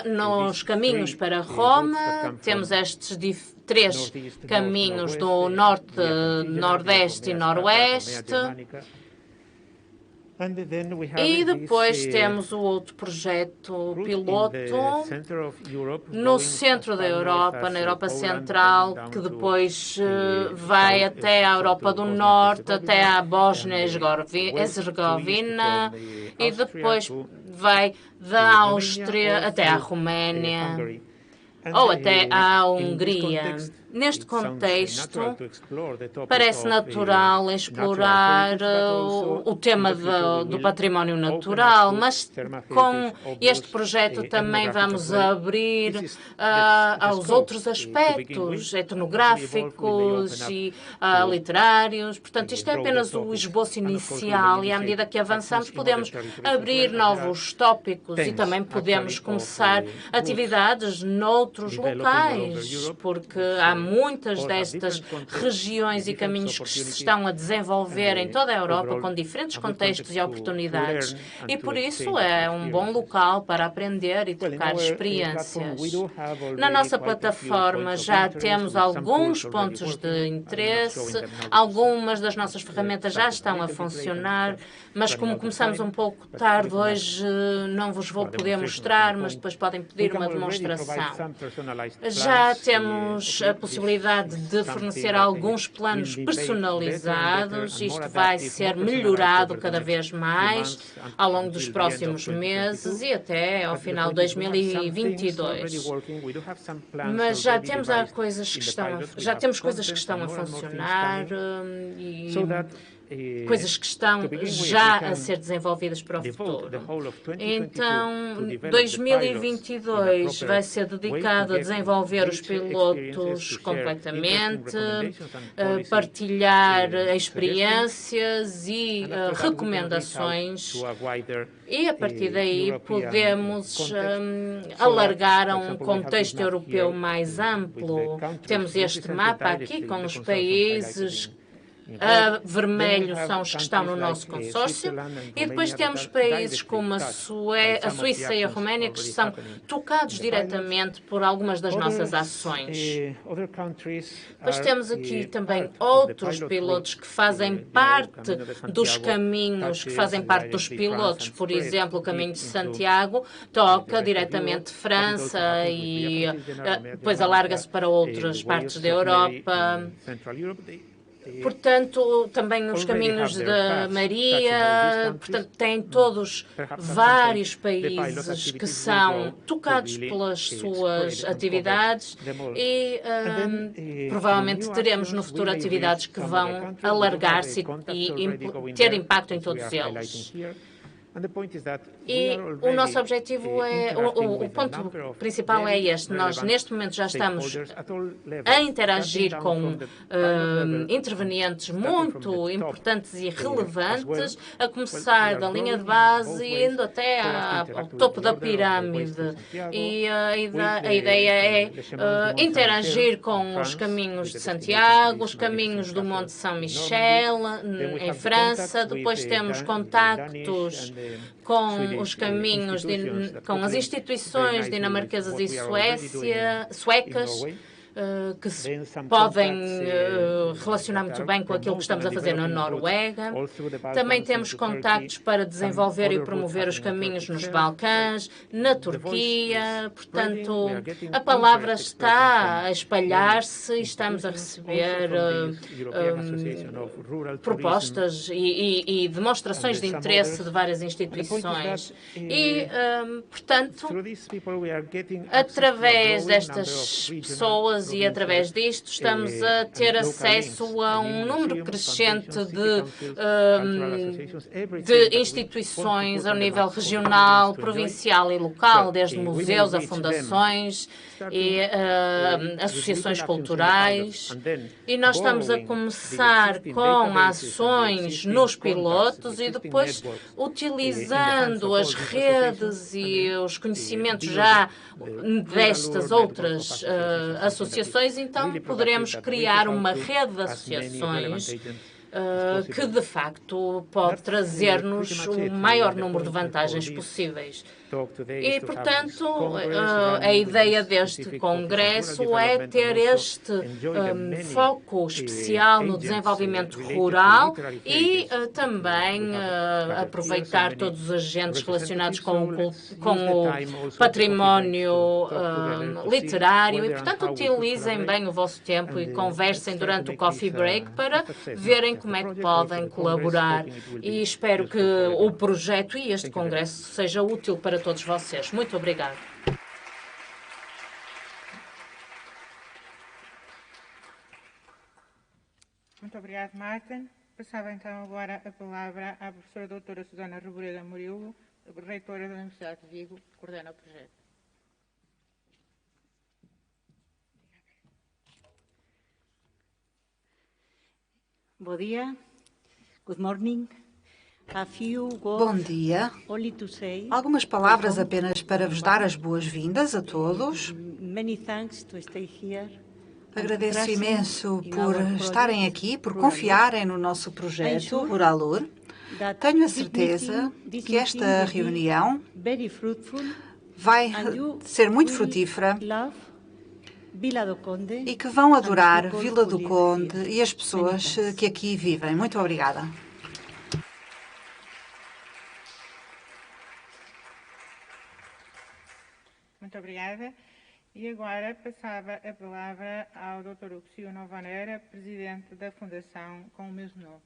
nos caminhos para Roma, temos estes 3 caminhos do norte, nordeste e noroeste. E depois temos o outro projeto piloto no centro da Europa, na Europa Central, que depois vai até a Europa do Norte, até a Bósnia-Herzegovina, e depois vai da Áustria até a Roménia ou até à Hungria. Neste contexto, parece natural explorar o tema do património natural, mas com este projeto também vamos abrir aos outros aspectos etnográficos e literários. Portanto, isto é apenas o esboço inicial e, à medida que avançamos, podemos abrir novos tópicos e também podemos começar atividades noutros locais, porque há muitas destas regiões e caminhos que se estão a desenvolver em toda a Europa com diferentes contextos e oportunidades, e por isso é um bom local para aprender e trocar experiências. Na nossa plataforma já temos alguns pontos de interesse, algumas das nossas ferramentas já estão a funcionar, mas como começamos um pouco tarde hoje, não vos vou poder mostrar, mas depois podem pedir uma demonstração. Já temos a possibilidade de fornecer alguns planos personalizados. Isto vai ser melhorado cada vez mais ao longo dos próximos meses e até ao final de 2022. Mas já temos coisas que estão a funcionar e coisas que estão já a ser desenvolvidas para o futuro. Então, 2022 vai ser dedicado a desenvolver os pilotos completamente, partilhar experiências e recomendações, e a partir daí podemos alargar a um contexto europeu mais amplo. Temos este mapa aqui com os países. Vermelho são os que estão no nosso consórcio, e depois temos países como a Suíça e a Roménia que são tocados diretamente por algumas das nossas ações. Depois temos aqui também outros pilotos que fazem parte dos caminhos, que fazem parte dos pilotos. Por exemplo, o Caminho de Santiago toca diretamente França e depois alarga-se para outras partes da Europa. Portanto, também os caminhos da Maria, portanto, têm todos vários países que são tocados pelas suas atividades e provavelmente teremos no futuro atividades que vão alargar-se e ter impacto em todos eles. E o nosso objetivo o ponto principal é este. Nós, neste momento, já estamos a interagir com intervenientes muito importantes e relevantes, a começar da linha de base e indo até ao topo da pirâmide. E a ideia é interagir com os caminhos de Santiago, os caminhos do Monte São Michel, em França. Depois temos contactos com os caminhos, com as instituições dinamarquesas e suecas, que se podem relacionar muito bem com aquilo que estamos a fazer na Noruega. Também temos contactos para desenvolver e promover os caminhos nos Balcãs, na Turquia. Portanto, a palavra está a espalhar-se e estamos a receber propostas e demonstrações de interesse de várias instituições. E, portanto, através destas pessoas e através disto estamos a ter acesso a um número crescente de instituições ao nível regional, provincial e local, desde museus a fundações e associações culturais. E nós estamos a começar com ações nos pilotos e depois utilizando as redes e os conhecimentos já destas outras associações, então poderemos criar uma rede de associações que, de facto, pode trazer-nos o maior número de vantagens possíveis. E, portanto, a ideia deste congresso é ter este foco especial no desenvolvimento rural e também aproveitar todos os agentes relacionados com o património literário e, portanto, utilizem bem o vosso tempo e conversem durante o coffee break para verem como é que podem colaborar. E espero que o projeto e este congresso seja útil para todos vocês. Muito obrigada. Muito obrigada, Martin. Passava então agora a palavra à professora doutora Susana Reboreira Murilo, reitora da Universidade de Vigo, que coordena o projeto. Bom dia. Good morning. Bom dia. Algumas palavras apenas para vos dar as boas-vindas a todos. Agradeço imenso por estarem aqui, por confiarem no nosso projeto Ruralur. Tenho a certeza que esta reunião vai ser muito frutífera e que vão adorar Vila do Conde e as pessoas que aqui vivem. Muito obrigada. Muito obrigada. E agora passava a palavra ao Dr. Uxio Novaneira, presidente da Fundação com o mesmo nome.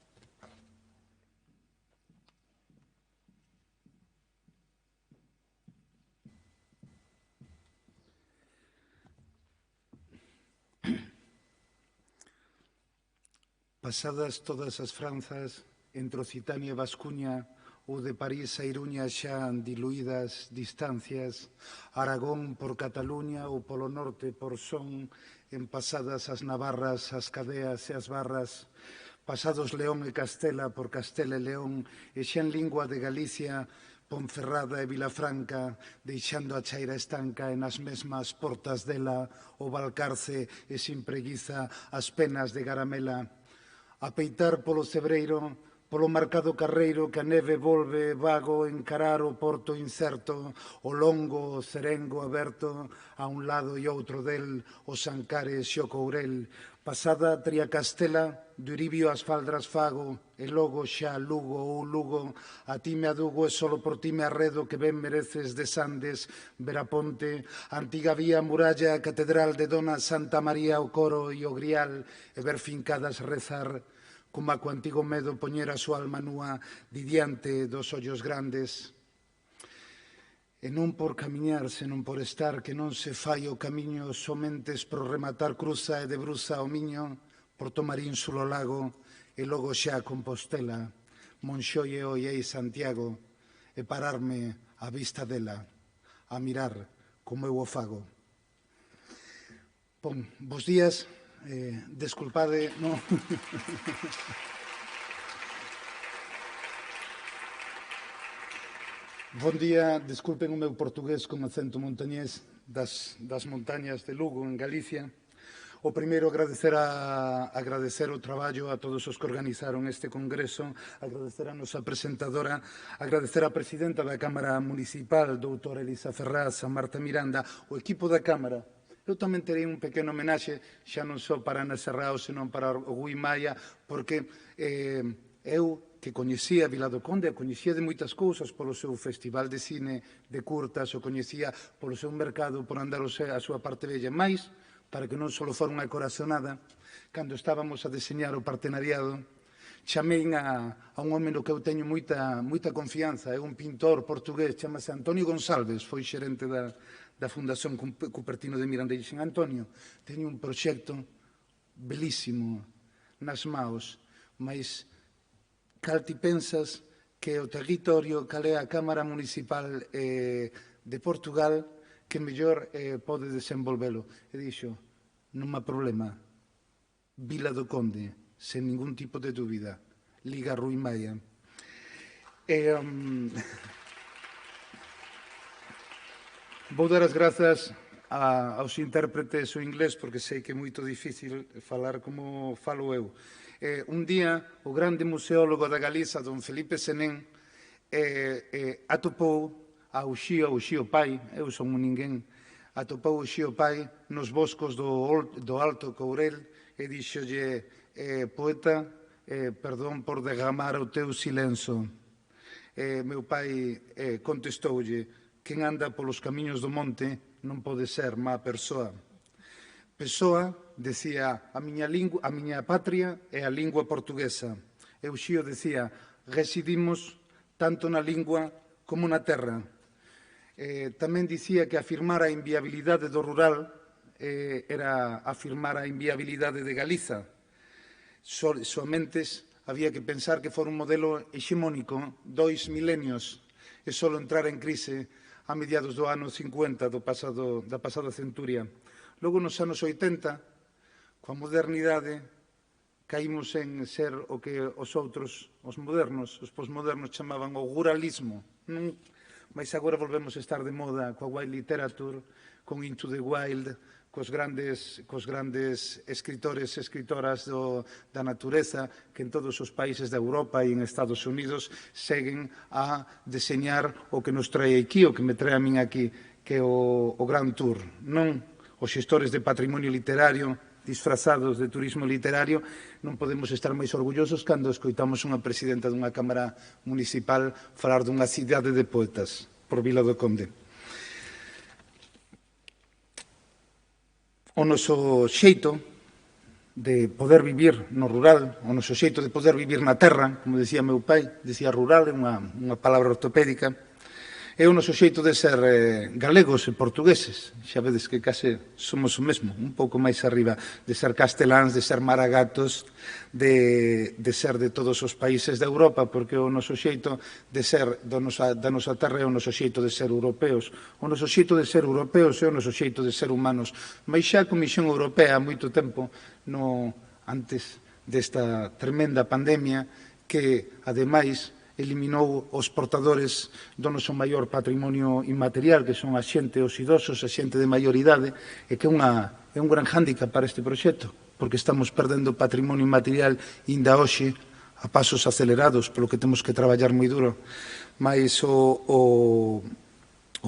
Pasadas todas as Franzas, entre Occitania e Vascuña, ou de París a Iruña xa diluídas distancias, Aragón por Cataluña ou polo norte por Son, en pasadas as Navarras, as Cadeas e as Barras, pasados León e Castela por Castela e León, e xa en lingua de Galicia, Ponferrada e Vilafranca, deixando a chaira estanca e nas mesmas portas dela, o Valcarce e sin preguiza as penas de Garamela. A peitar polo Cebreiro, polo marcado carreiro que a neve volve vago encarar o porto incerto, o longo, o cerengo aberto, a un lado e outro del, os Ancares e o Courel. Pasada Triacastela, de Uribio as Faldras fago, e logo xa Lugo ou Lugo, a ti me adugo e solo por ti me arredo que ben mereces de Sandes, Veraponte, antiga vía muralla, catedral de Dona Santa María, o Coro e o Grial, e ver fincadas rezar, como a co antigo medo poñera a súa alma núa diante dos ollos grandes. E non por camiñar, senón por estar, que non se fai o camiño, somentes por rematar cruza e debruza o miño, por tomar ínsulo lago, e logo xa Compostela, Monxoie e Ollei Santiago, e pararme á vista dela, a mirar como eu o fago. Bom, bos días, desculpade, non... Bon día, desculpen o meu portugués con acento montañés das montañas de Lugo, en Galicia. O primeiro, agradecer o traballo a todos os que organizaron este congreso, agradecer a nosa presentadora, agradecer a presidenta da Cámara Municipal, doutora Elisa Ferraz, a Marta Miranda, o equipo da Cámara. Eu tamén terei un pequeno homenaxe, xa non só para Ana Serrao, senón para o Gui Maia, porque eu, que coñecía Vila do Conde, coñecía de moitas cousas polo seu festival de cine de curtas, o coñecía polo seu mercado, por andar a súa parte bella, máis, para que non só fora unha corazonada, cando estábamos a deseñar o partenariado, chamei a un home no que eu teño moita confianza, é un pintor portugués, chamase Antonio Gonçalves, foi xerente da Fundación Cupertino de Miranda e dixen, Antonio, teño un proxecto belísimo nas maos, mas cal ti pensas que o territorio, cal é a Cámara Municipal de Portugal que mellor pode desenvolvelo? E dixo, non há problema, Vila do Conde, sen ningún tipo de dúbida, Liga Rui Maia. Vou dar as grazas aos intérpretes o inglés, porque sei que é moito difícil falar como falo eu. Un día, o grande museólogo da Galiza, don Felipe Senén, atopou a Uxío Pai, eu son un ninguén, atopou Uxío Pai nos boscos do Alto Courel e dixolle, poeta, perdón por derramar o teu silenzo. Meu pai contestoulle, quen anda polos camiños do monte non pode ser má persoa. Pessoa decía, a miña patria é a lingua portuguesa. Uxío decía, residimos tanto na lingua como na terra. Tamén dicía que afirmar a inviabilidade do rural era afirmar a inviabilidade de Galiza. Soamente había que pensar que fora un modelo hexemónico, 2 milenios, e só entrar en crise a mediados do ano 50 da pasada centuria. Logo, nos anos 80, coa modernidade, caímos en ser o que os outros, os modernos, os posmodernos, chamaban o guralismo. Mas agora volvemos a estar de moda coa wild literature, con Into the Wild, cos grandes escritores e escritoras da natureza que en todos os países da Europa e en Estados Unidos seguen a deseñar o que nos trae aquí, o que me trae a min aquí, que é o Grand Tour. Non os xestores de patrimonio literario disfrazados de turismo literario, non podemos estar máis orgullosos cando escoitamos unha presidenta dunha Cámara Municipal falar dunha cidade de poetas por Vila do Conde. O noso xeito de poder vivir no rural, o noso xeito de poder vivir na terra, como decía meu pai, decía rural, é unha palabra ortopédica, É o noso xeito de ser galegos e portugueses. Xa vedes que case somos o mesmo, un pouco máis arriba, de ser casteláns, de ser maragatos, de ser de todos os países de Europa, porque o noso xeito de ser da nosa terra é o noso xeito de ser europeos. O noso xeito de ser europeos é o noso xeito de ser humanos. Mas xa a Comisión Europea, há moito tempo, antes desta tremenda pandemia, que, ademais, eliminou os portadores do noso maior patrimonio inmaterial, que son a xente, os idosos, a xente de maior idade, e que é un gran hándicap para este proxecto, porque estamos perdendo patrimonio inmaterial inda hoxe a pasos acelerados, polo que temos que traballar moi duro. Mais o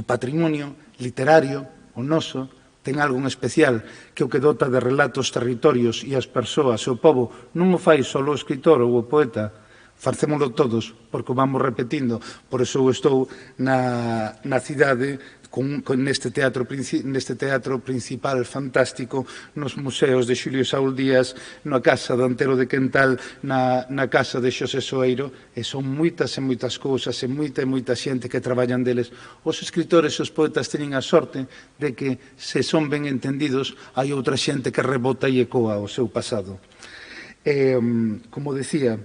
patrimonio literario, o noso, ten algo en especial, que o que dota de relatos territorios e as persoas, o povo, non o fai só o escritor ou o poeta, facémolo todos, porque o vamos repetindo. Por eso eu estou na cidade neste teatro principal fantástico, nos museos de Xulio Saúl Díaz, na Casa de Antero de Quental, na Casa de Xosé Soeiro, e son moitas e moitas cousas, e moita xente que traballan deles. Os escritores e os poetas teñen a sorte de que, se son ben entendidos, hai outra xente que rebota e ecoa o seu pasado. Como decía,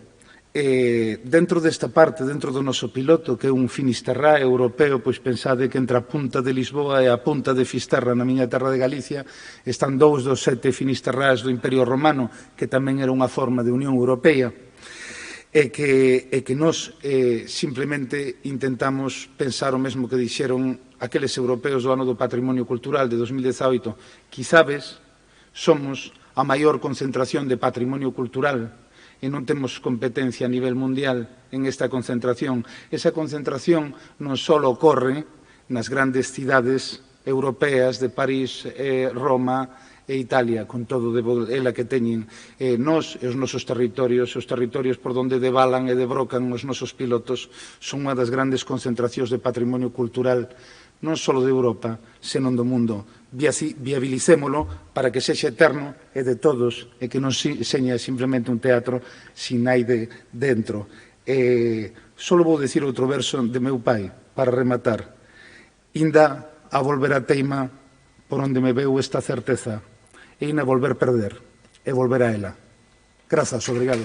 dentro desta parte, dentro do noso piloto, que é un Finisterrá europeo, pois pensade que entre a punta de Lisboa e a punta de Fisterra, na miña terra de Galicia, están 2 dos 7 Finisterrás do Imperio Romano, que tamén era unha forma de Unión Europea, e que nós simplemente intentamos pensar o mesmo que dixeron aqueles europeos do ano do Patrimonio Cultural de 2018. Quizabes somos a maior concentración de patrimonio cultural e non temos competencia a nivel mundial en esta concentración. Esa concentración non só ocorre nas grandes cidades europeas de París, Roma e Italia, con todo ela que teñen nós e os nosos territorios, os territorios por onde devalan e debrocan os nosos pilotos, son unha das grandes concentracións de patrimonio cultural non só de Europa, senón do mundo. Viabilicémolo para que sexa eterno e de todos, e que non seña simplemente un teatro sin naide dentro. Só vou dicir outro verso de meu pai, para rematar. Inda a volver a teima por onde me veu esta certeza, e ina volver perder, e volver a ela. Grazas, obrigado.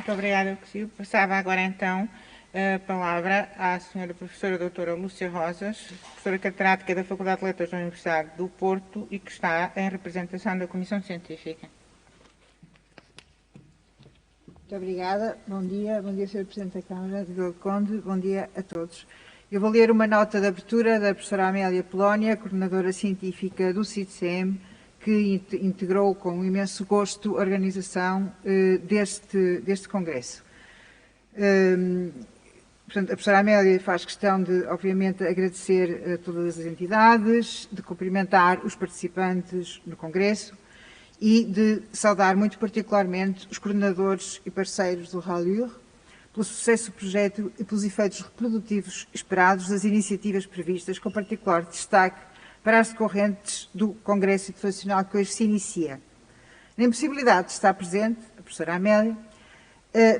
Muito obrigada, Cosio. Passava agora então a palavra à senhora professora doutora Lúcia Rosas, professora catedrática da Faculdade de Letras da Universidade do Porto e que está em representação da Comissão Científica. Muito obrigada. Bom dia, Sr. Presidente da Câmara de Vila do Conde, bom dia a todos. Eu vou ler uma nota de abertura da professora Amélia Polónia, coordenadora científica do CITSEM, que integrou com imenso gosto a organização deste congresso. Portanto, a professora Amélia faz questão de, obviamente, agradecer a todas as entidades, de cumprimentar os participantes no congresso e de saudar muito particularmente os coordenadores e parceiros do RALUR pelo sucesso do projeto e pelos efeitos reprodutivos esperados das iniciativas previstas, com particular destaque para as decorrentes do Congresso Internacional que hoje se inicia. Na impossibilidade de estar presente, a professora Amélia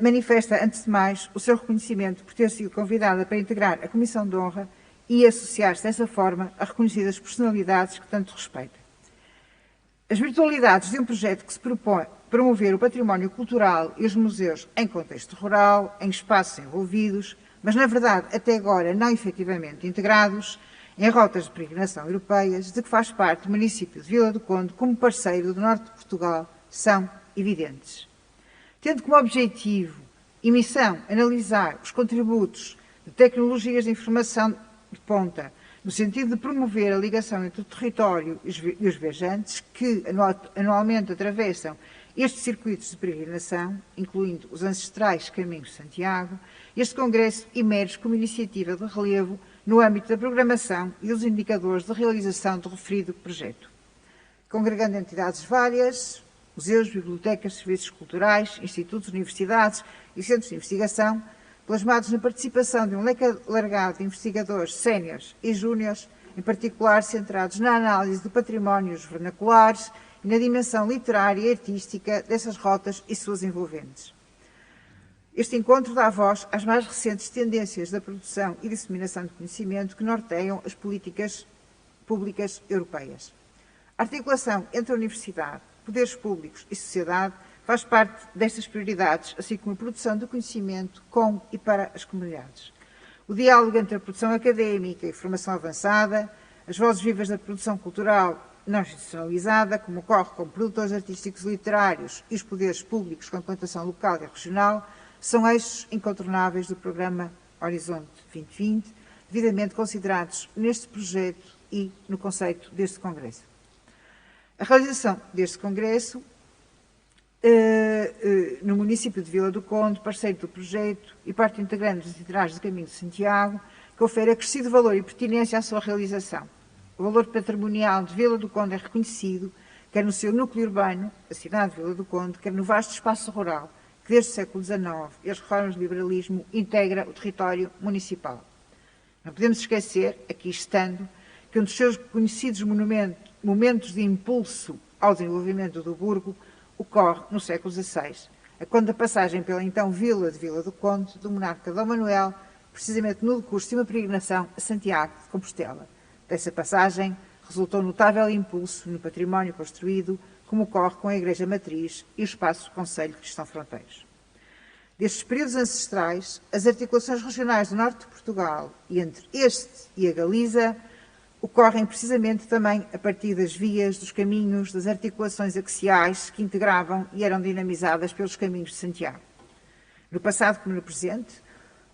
manifesta, antes de mais, o seu reconhecimento por ter sido convidada para integrar a Comissão de Honra e associar-se dessa forma a reconhecidas personalidades que tanto respeita. As virtualidades de um projeto que se propõe promover o património cultural e os museus em contexto rural, em espaços envolvidos, mas, na verdade, até agora não efetivamente integrados, em rotas de peregrinação europeias, de que faz parte o município de Vila do Conde como parceiro do norte de Portugal, são evidentes. Tendo como objetivo e missão analisar os contributos de tecnologias de informação de ponta, no sentido de promover a ligação entre o território e os viajantes que anualmente atravessam estes circuitos de peregrinação, incluindo os ancestrais caminhos de Santiago, este congresso emerge como iniciativa de relevo no âmbito da programação e dos indicadores de realização do referido projeto. Congregando entidades várias, museus, bibliotecas, serviços culturais, institutos, universidades e centros de investigação, plasmados na participação de um leque alargado de investigadores séniores e júniores, em particular centrados na análise de patrimónios vernaculares e na dimensão literária e artística dessas rotas e suas envolventes. Este encontro dá voz às mais recentes tendências da produção e disseminação de conhecimento que norteiam as políticas públicas europeias. A articulação entre a universidade, poderes públicos e sociedade faz parte destas prioridades, assim como a produção de conhecimento com e para as comunidades. O diálogo entre a produção académica e a formação avançada, as vozes vivas da produção cultural não institucionalizada, como ocorre com produtores artísticos e literários e os poderes públicos com implantação local e regional, são eixos incontornáveis do programa Horizonte 2020, devidamente considerados neste projeto e no conceito deste Congresso. A realização deste Congresso no município de Vila do Conde, parceiro do projeto e parte integrante dos itinerários do Caminho de Santiago, confere acrescido valor e pertinência à sua realização. O valor patrimonial de Vila do Conde é reconhecido, quer no seu núcleo urbano, a cidade de Vila do Conde, quer no vasto espaço rural, que desde o século XIX e as reformas do liberalismo integra o território municipal. Não podemos esquecer, aqui estando, que um dos seus conhecidos momentos de impulso ao desenvolvimento do Burgo ocorre no século XVI, quando a passagem pela então vila de Vila do Conde do monarca Dom Manuel, precisamente no decurso de uma peregrinação a Santiago de Compostela. Dessa passagem resultou notável impulso no património construído, como ocorre com a Igreja Matriz e o espaço Conselho Cristão Fronteiros. Destes períodos ancestrais, as articulações regionais do norte de Portugal e entre este e a Galiza ocorrem precisamente também a partir das vias, dos caminhos, das articulações axiais que integravam e eram dinamizadas pelos caminhos de Santiago. No passado como no presente,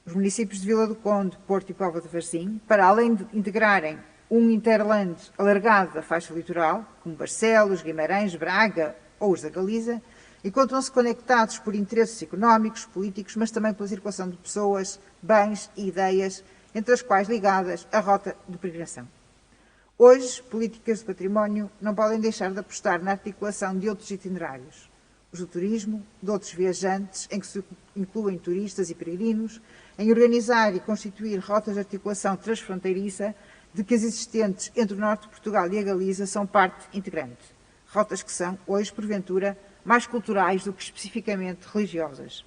os municípios de Vila do Conde, Porto e Póvoa de Varzim, para além de integrarem um interland alargado da faixa litoral, como Barcelos, Guimarães, Braga ou os da Galiza, encontram-se conectados por interesses económicos, políticos, mas também pela circulação de pessoas, bens e ideias, entre as quais ligadas à rota de peregrinação. Hoje, políticas de património não podem deixar de apostar na articulação de outros itinerários, os do turismo, de outros viajantes, em que se incluem turistas e peregrinos, em organizar e constituir rotas de articulação transfronteiriça, de que as existentes entre o norte de Portugal e a Galiza são parte integrante. Rotas que são, hoje, porventura, mais culturais do que especificamente religiosas.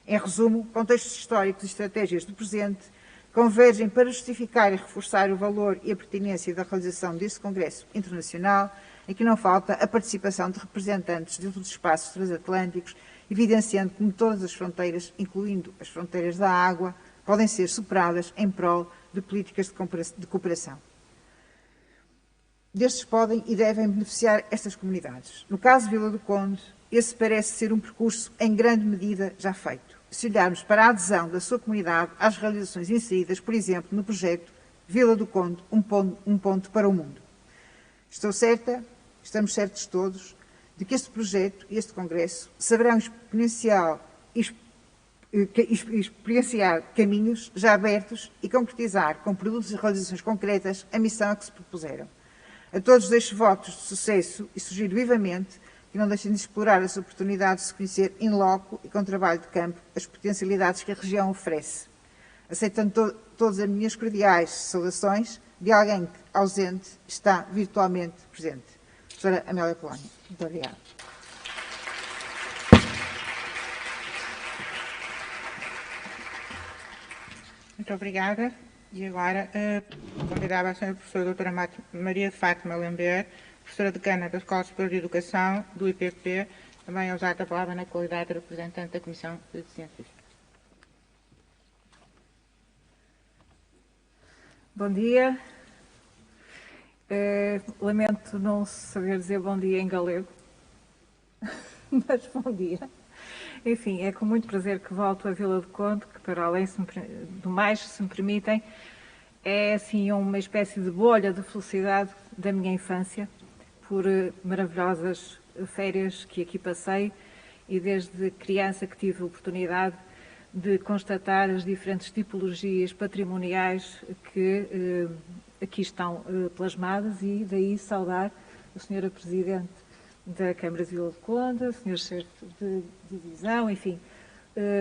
Em resumo, contextos históricos e estratégias do presente convergem para justificar e reforçar o valor e a pertinência da realização deste Congresso Internacional, em que não falta a participação de representantes de outros espaços transatlânticos, evidenciando como todas as fronteiras, incluindo as fronteiras da água, podem ser superadas em prol de políticas de cooperação. Destes podem e devem beneficiar estas comunidades. No caso de Vila do Conde, esse parece ser um percurso em grande medida já feito. Se olharmos para a adesão da sua comunidade às realizações inseridas, por exemplo, no projeto Vila do Conde, um ponto para o mundo. Estou certa, estamos certos todos, de que este projeto e este Congresso saberão experienciar caminhos já abertos e concretizar com produtos e realizações concretas a missão a que se propuseram. A todos deixo votos de sucesso e sugiro vivamente que não deixem de explorar as oportunidades de se conhecer in loco e com trabalho de campo as potencialidades que a região oferece. Aceitando todas as minhas cordiais saudações de alguém que, ausente, está virtualmente presente. Professora Amélia Polónia. Muito obrigada. Muito obrigada. E agora convidava a senhora professora doutora Maria de Fátima Lember, professora decana da Escola Superior de Educação, do IPP, também a usar a palavra na qualidade de representante da Comissão de Ciências. Bom dia. Lamento não saber dizer bom dia em galego, mas bom dia. Enfim, é com muito prazer que volto a Vila do Conde, que para além do mais, se me permitem, é assim uma espécie de bolha de felicidade da minha infância, por maravilhosas férias que aqui passei e desde criança que tive a oportunidade de constatar as diferentes tipologias patrimoniais que aqui estão plasmadas e daí saudar a senhora Presidente da Câmara de Vila do Conde, o senhor chefe de divisão, enfim,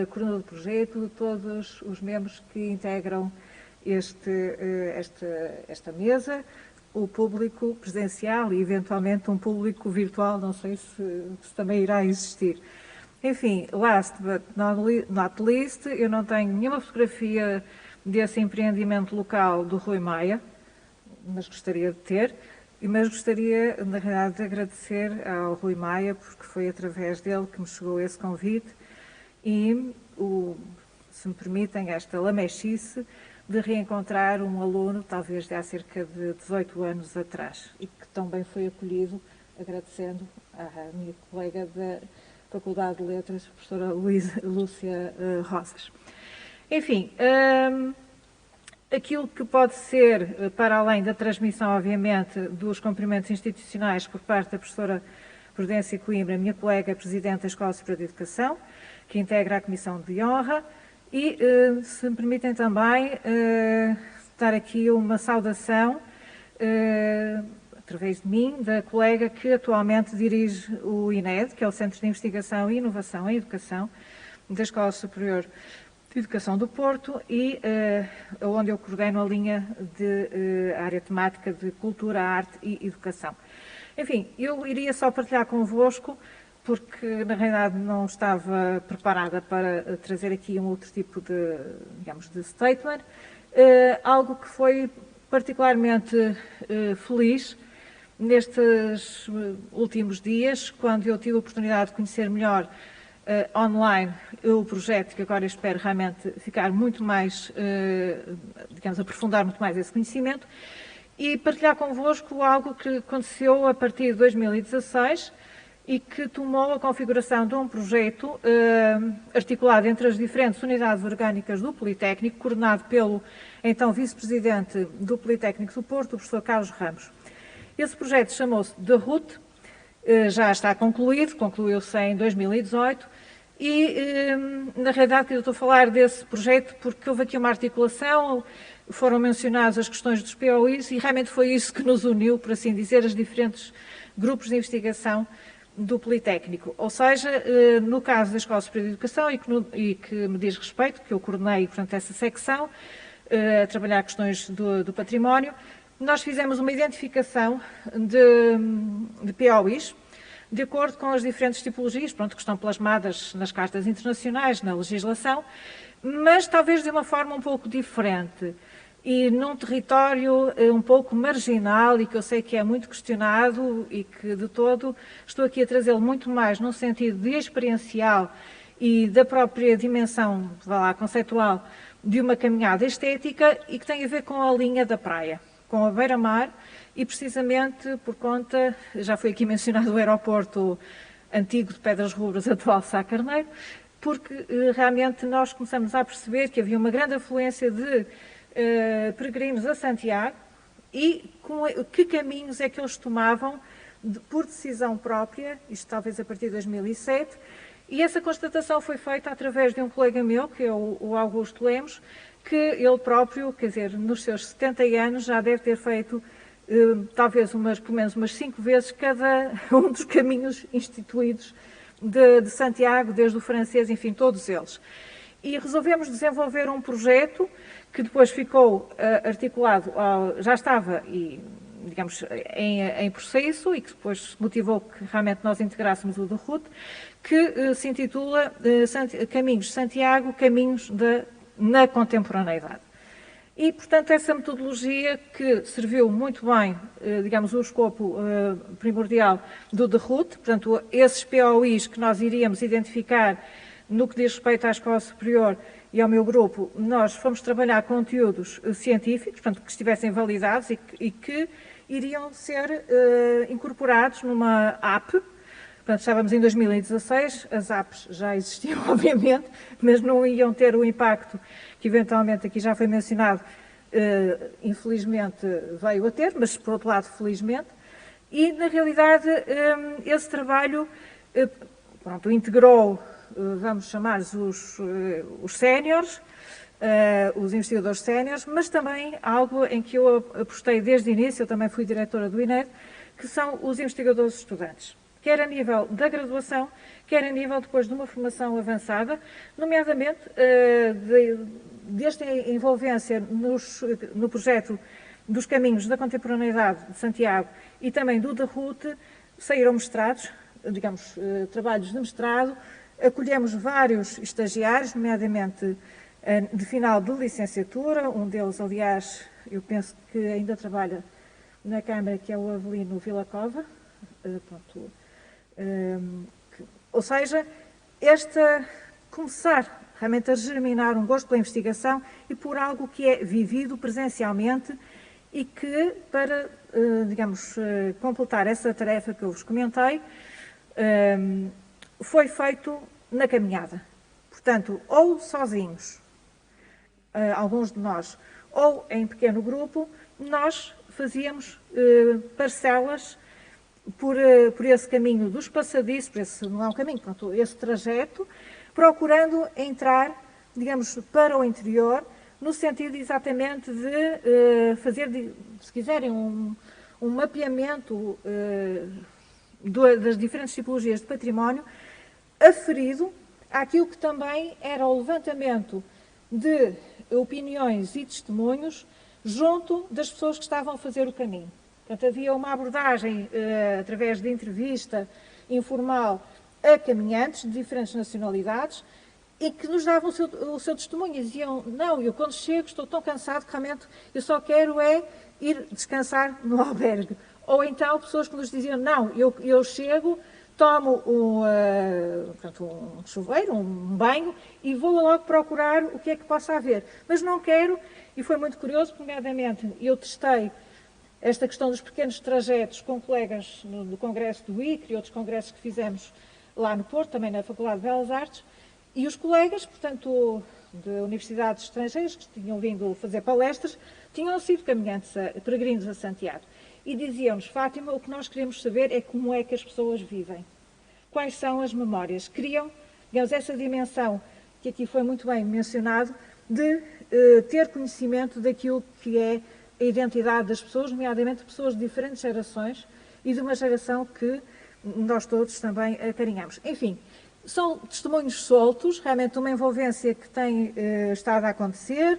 coordenador do projeto, de todos os membros que integram esta mesa, o público presencial e, eventualmente, um público virtual, não sei se também irá existir. Enfim, last but not least, eu não tenho nenhuma fotografia desse empreendimento local do Rui Maia, mas gostaria de ter, mas gostaria, na realidade, de agradecer ao Rui Maia, porque foi através dele que me chegou esse convite e, se me permitem, esta lamechice de reencontrar um aluno, talvez de há cerca de 18 anos atrás, e que tão bem foi acolhido, agradecendo à minha colega da Faculdade de Letras, a professora Lúcia Rosas. Enfim, aquilo que pode ser, para além da transmissão, obviamente, dos cumprimentos institucionais por parte da professora Prudência Coimbra, minha colega presidente da Escola Superior de Educação, que integra a Comissão de Honra, e, se me permitem também, dar aqui uma saudação, através de mim, da colega que atualmente dirige o INED, que é o Centro de Investigação e Inovação em Educação, da Escola Superior de Educação do Porto, e onde eu coordeno a linha de área temática de Cultura, Arte e Educação. Enfim, eu iria só partilhar convosco, porque na realidade não estava preparada para trazer aqui um outro tipo de, digamos, de statement, algo que foi particularmente feliz nestes últimos dias, quando eu tive a oportunidade de conhecer melhor online o projeto, que agora eu espero realmente ficar muito mais, digamos, aprofundar muito mais esse conhecimento, e partilhar convosco algo que aconteceu a partir de 2016 e que tomou a configuração de um projeto articulado entre as diferentes unidades orgânicas do Politécnico, coordenado pelo então vice-presidente do Politécnico do Porto, o professor Carlos Ramos. Esse projeto chamou-se The Route, já está concluído, concluiu-se em 2018, e na realidade eu estou a falar desse projeto porque houve aqui uma articulação, foram mencionadas as questões dos POIs e realmente foi isso que nos uniu, por assim dizer, os diferentes grupos de investigação do Politécnico. Ou seja, no caso da Escola Superior de Educação e que me diz respeito, que eu coordenei, portanto, essa secção, a trabalhar questões do património, nós fizemos uma identificação de POIs, de acordo com as diferentes tipologias, pronto, que estão plasmadas nas cartas internacionais, na legislação, mas talvez de uma forma um pouco diferente e num território um pouco marginal e que eu sei que é muito questionado e que de todo estou aqui a trazê-lo muito mais no sentido de experiencial e da própria dimensão, vá lá, conceitual de uma caminhada estética e que tem a ver com a linha da praia, com a beira-mar e precisamente por conta, já foi aqui mencionado o aeroporto antigo de Pedras Rubras, atual Sá Carneiro, porque realmente nós começamos a perceber que havia uma grande afluência de peregrinos a Santiago e que caminhos é que eles tomavam por decisão própria, isto talvez a partir de 2007, e essa constatação foi feita através de um colega meu, que é o Augusto Lemos, que ele próprio, quer dizer, nos seus 70 anos já deve ter feito talvez pelo menos umas 5 vezes cada um dos caminhos instituídos de Santiago, desde o francês, enfim, todos eles. E resolvemos desenvolver um projeto que depois ficou articulado, já estava, digamos, em processo e que depois motivou que realmente nós integrássemos o The Route, que se intitula Caminhos de Santiago, Caminhos na Contemporaneidade. E, portanto, essa metodologia que serviu muito bem, digamos, o escopo primordial do The Route, portanto, esses POIs que nós iríamos identificar no que diz respeito à Escola Superior e ao meu grupo, nós fomos trabalhar conteúdos científicos, portanto, que estivessem validados e que iriam ser incorporados numa app. Portanto, estávamos em 2016, as apps já existiam, obviamente, mas não iam ter o impacto que eventualmente aqui já foi mencionado, infelizmente veio a ter, mas por outro lado, felizmente. E, na realidade, esse trabalho pronto, integrou, vamos chamar-os os séniores, os investigadores séniores, mas também algo em que eu apostei desde o início, eu também fui diretora do INED, que são os investigadores estudantes. quer a nível da graduação, quer a nível depois de uma formação avançada, nomeadamente desde a envolvência no projeto dos caminhos da contemporaneidade de Santiago e também do da RUT, saíram mestrados, digamos, trabalhos de mestrado, acolhemos vários estagiários, nomeadamente de final de licenciatura, um deles, aliás, eu penso que ainda trabalha na Câmara, que é o Avelino Vilacova. Ou seja, começar realmente a germinar um gosto pela investigação e por algo que é vivido presencialmente e que, para, digamos, completar essa tarefa que eu vos comentei, foi feito na caminhada. Portanto, ou sozinhos, alguns de nós, ou em pequeno grupo, nós fazíamos parcelas por esse caminho dos passadiços, não é um caminho, pronto, esse trajeto, procurando entrar, digamos, para o interior, no sentido exatamente de fazer, se quiserem, um mapeamento das diferentes tipologias de património, aferido àquilo que também era o levantamento de opiniões e testemunhos junto das pessoas que estavam a fazer o caminho. Portanto, havia uma abordagem através de entrevista informal a caminhantes de diferentes nacionalidades e que nos davam o seu testemunho e diziam, não, eu quando chego estou tão cansado que realmente eu só quero ir descansar no albergue. Ou então pessoas que nos diziam, não, eu chego, tomo um chuveiro, um banho e vou logo procurar o que é que possa haver. Mas não quero, e foi muito curioso, nomeadamente, eu testei esta questão dos pequenos trajetos com colegas no Congresso do ICRE e outros congressos que fizemos lá no Porto, também na Faculdade de Belas Artes, e os colegas, portanto, de universidades estrangeiras que tinham vindo fazer palestras, tinham sido caminhantes, peregrinos a Santiago. E diziam-nos, Fátima, o que nós queremos saber é como é que as pessoas vivem. Quais são as memórias? Queriam, digamos, essa dimensão, que aqui foi muito bem mencionado, de ter conhecimento daquilo que é a identidade das pessoas, nomeadamente pessoas de diferentes gerações e de uma geração que nós todos também acarinhamos. Enfim, são testemunhos soltos, realmente uma envolvência que tem estado a acontecer,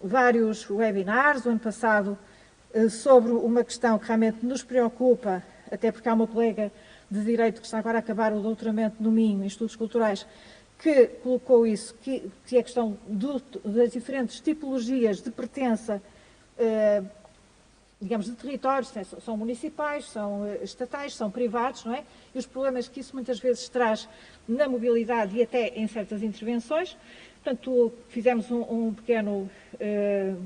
vários webinars, o ano passado, sobre uma questão que realmente nos preocupa, até porque há uma colega de Direito que está agora a acabar o doutoramento no Minho, em Estudos Culturais, que colocou isso, que é a questão das diferentes tipologias de pertença, digamos, de territórios, são municipais, são estatais, são privados, não é? E os problemas que isso muitas vezes traz na mobilidade e até em certas intervenções. Portanto, fizemos um pequeno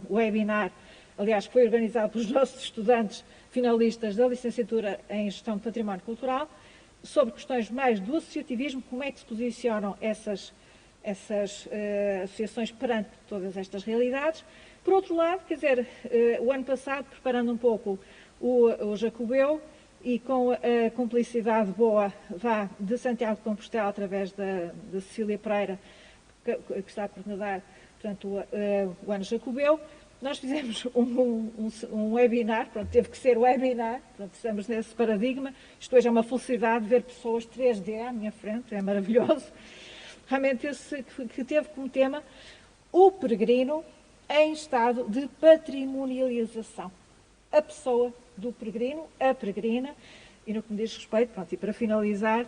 webinar, aliás, que foi organizado pelos nossos estudantes finalistas da licenciatura em Gestão de Património Cultural, sobre questões mais do associativismo, como é que se posicionam essas associações perante todas estas realidades. Por outro lado, quer dizer, o ano passado, preparando um pouco o Jacobeu, e com a cumplicidade boa de Santiago de Compostela, através da Cecília Pereira, que está a coordenar, portanto, o ano Jacobeu, nós fizemos um webinar, pronto, teve que ser webinar, pronto, estamos nesse paradigma. Isto hoje é uma felicidade ver pessoas 3D à minha frente, é maravilhoso. Realmente esse que teve como tema o peregrino em estado de patrimonialização. A pessoa do peregrino, a peregrina, e no que me diz respeito, pronto, e para finalizar,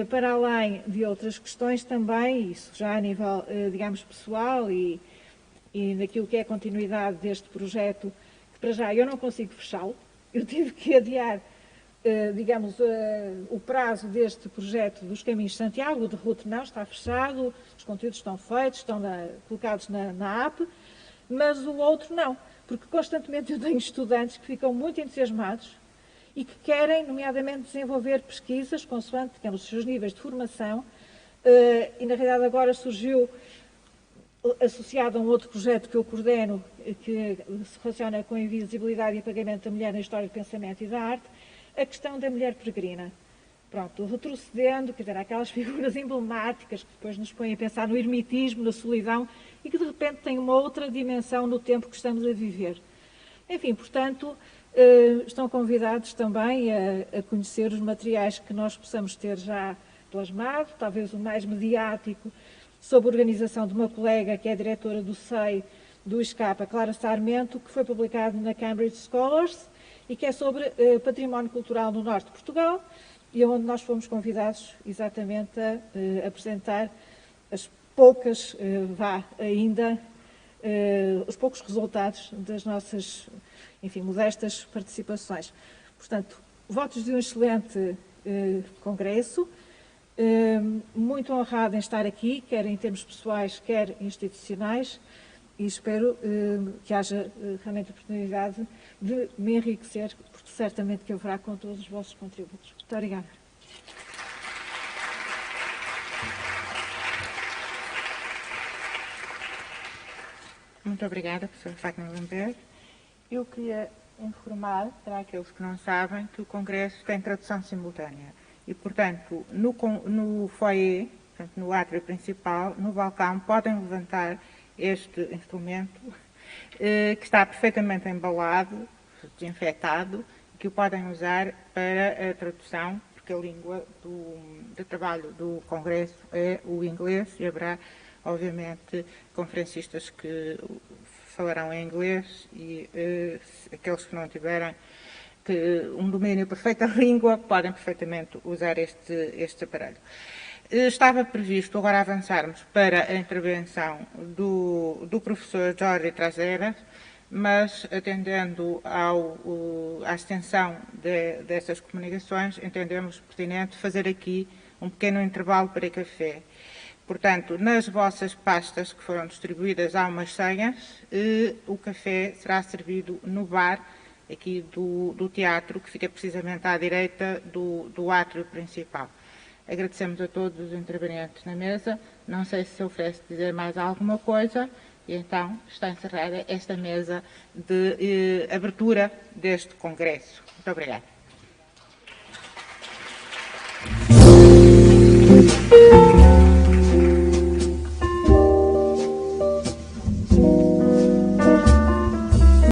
para além de outras questões também, isso já a nível, digamos, pessoal e naquilo que é a continuidade deste projeto, que para já eu não consigo fechá-lo, eu tive que adiar, digamos, o prazo deste projeto dos Caminhos de Santiago, o de RUT não, está fechado, os conteúdos estão feitos, estão colocados na app, mas o outro não, porque constantemente eu tenho estudantes que ficam muito entusiasmados e que querem, nomeadamente, desenvolver pesquisas consoante, digamos, os seus níveis de formação, e na realidade agora surgiu, associado a um outro projeto que eu coordeno, que se relaciona com a invisibilidade e apagamento da mulher na história do pensamento e da arte, a questão da mulher peregrina. Pronto, retrocedendo, quer dizer, aquelas figuras emblemáticas que depois nos põem a pensar no ermitismo, na solidão, e que de repente têm uma outra dimensão no tempo que estamos a viver. Enfim, portanto, estão convidados também a conhecer os materiais que nós possamos ter já plasmado, talvez o mais mediático, sob a organização de uma colega que é diretora do SEI, do ISCAP, Clara Sarmento, que foi publicado na Cambridge Scholars e que é sobre património cultural no norte de Portugal e onde nós fomos convidados exatamente a apresentar as poucas, os poucos resultados das nossas, enfim, modestas participações. Portanto, votos de um excelente congresso, muito honrado em estar aqui, quer em termos pessoais, quer institucionais, e espero que haja realmente a oportunidade de me enriquecer, porque certamente que haverá com todos os vossos contributos. Muito obrigada. Muito obrigada, professora Fátima Lambert. Eu queria informar, para aqueles que não sabem, que o Congresso tem tradução simultânea. E, portanto, no foyer, portanto, no átrio principal, no balcão, podem levantar este instrumento que está perfeitamente embalado, desinfetado, que o podem usar para a tradução, porque a língua de trabalho do Congresso é o inglês e haverá, obviamente, conferencistas que falarão em inglês e aqueles que não tiverem um domínio perfeito da língua podem perfeitamente usar este aparelho. Estava previsto agora avançarmos para a intervenção do professor Jordi Traseras, mas atendendo à extensão dessas comunicações, entendemos pertinente fazer aqui um pequeno intervalo para café. Portanto, nas vossas pastas que foram distribuídas há umas senhas, o café será servido no bar aqui do teatro, que fica precisamente à direita do átrio principal. Agradecemos a todos os intervenientes na mesa. Não sei se oferece dizer mais alguma coisa. E então está encerrada esta mesa de abertura deste congresso. Muito obrigada.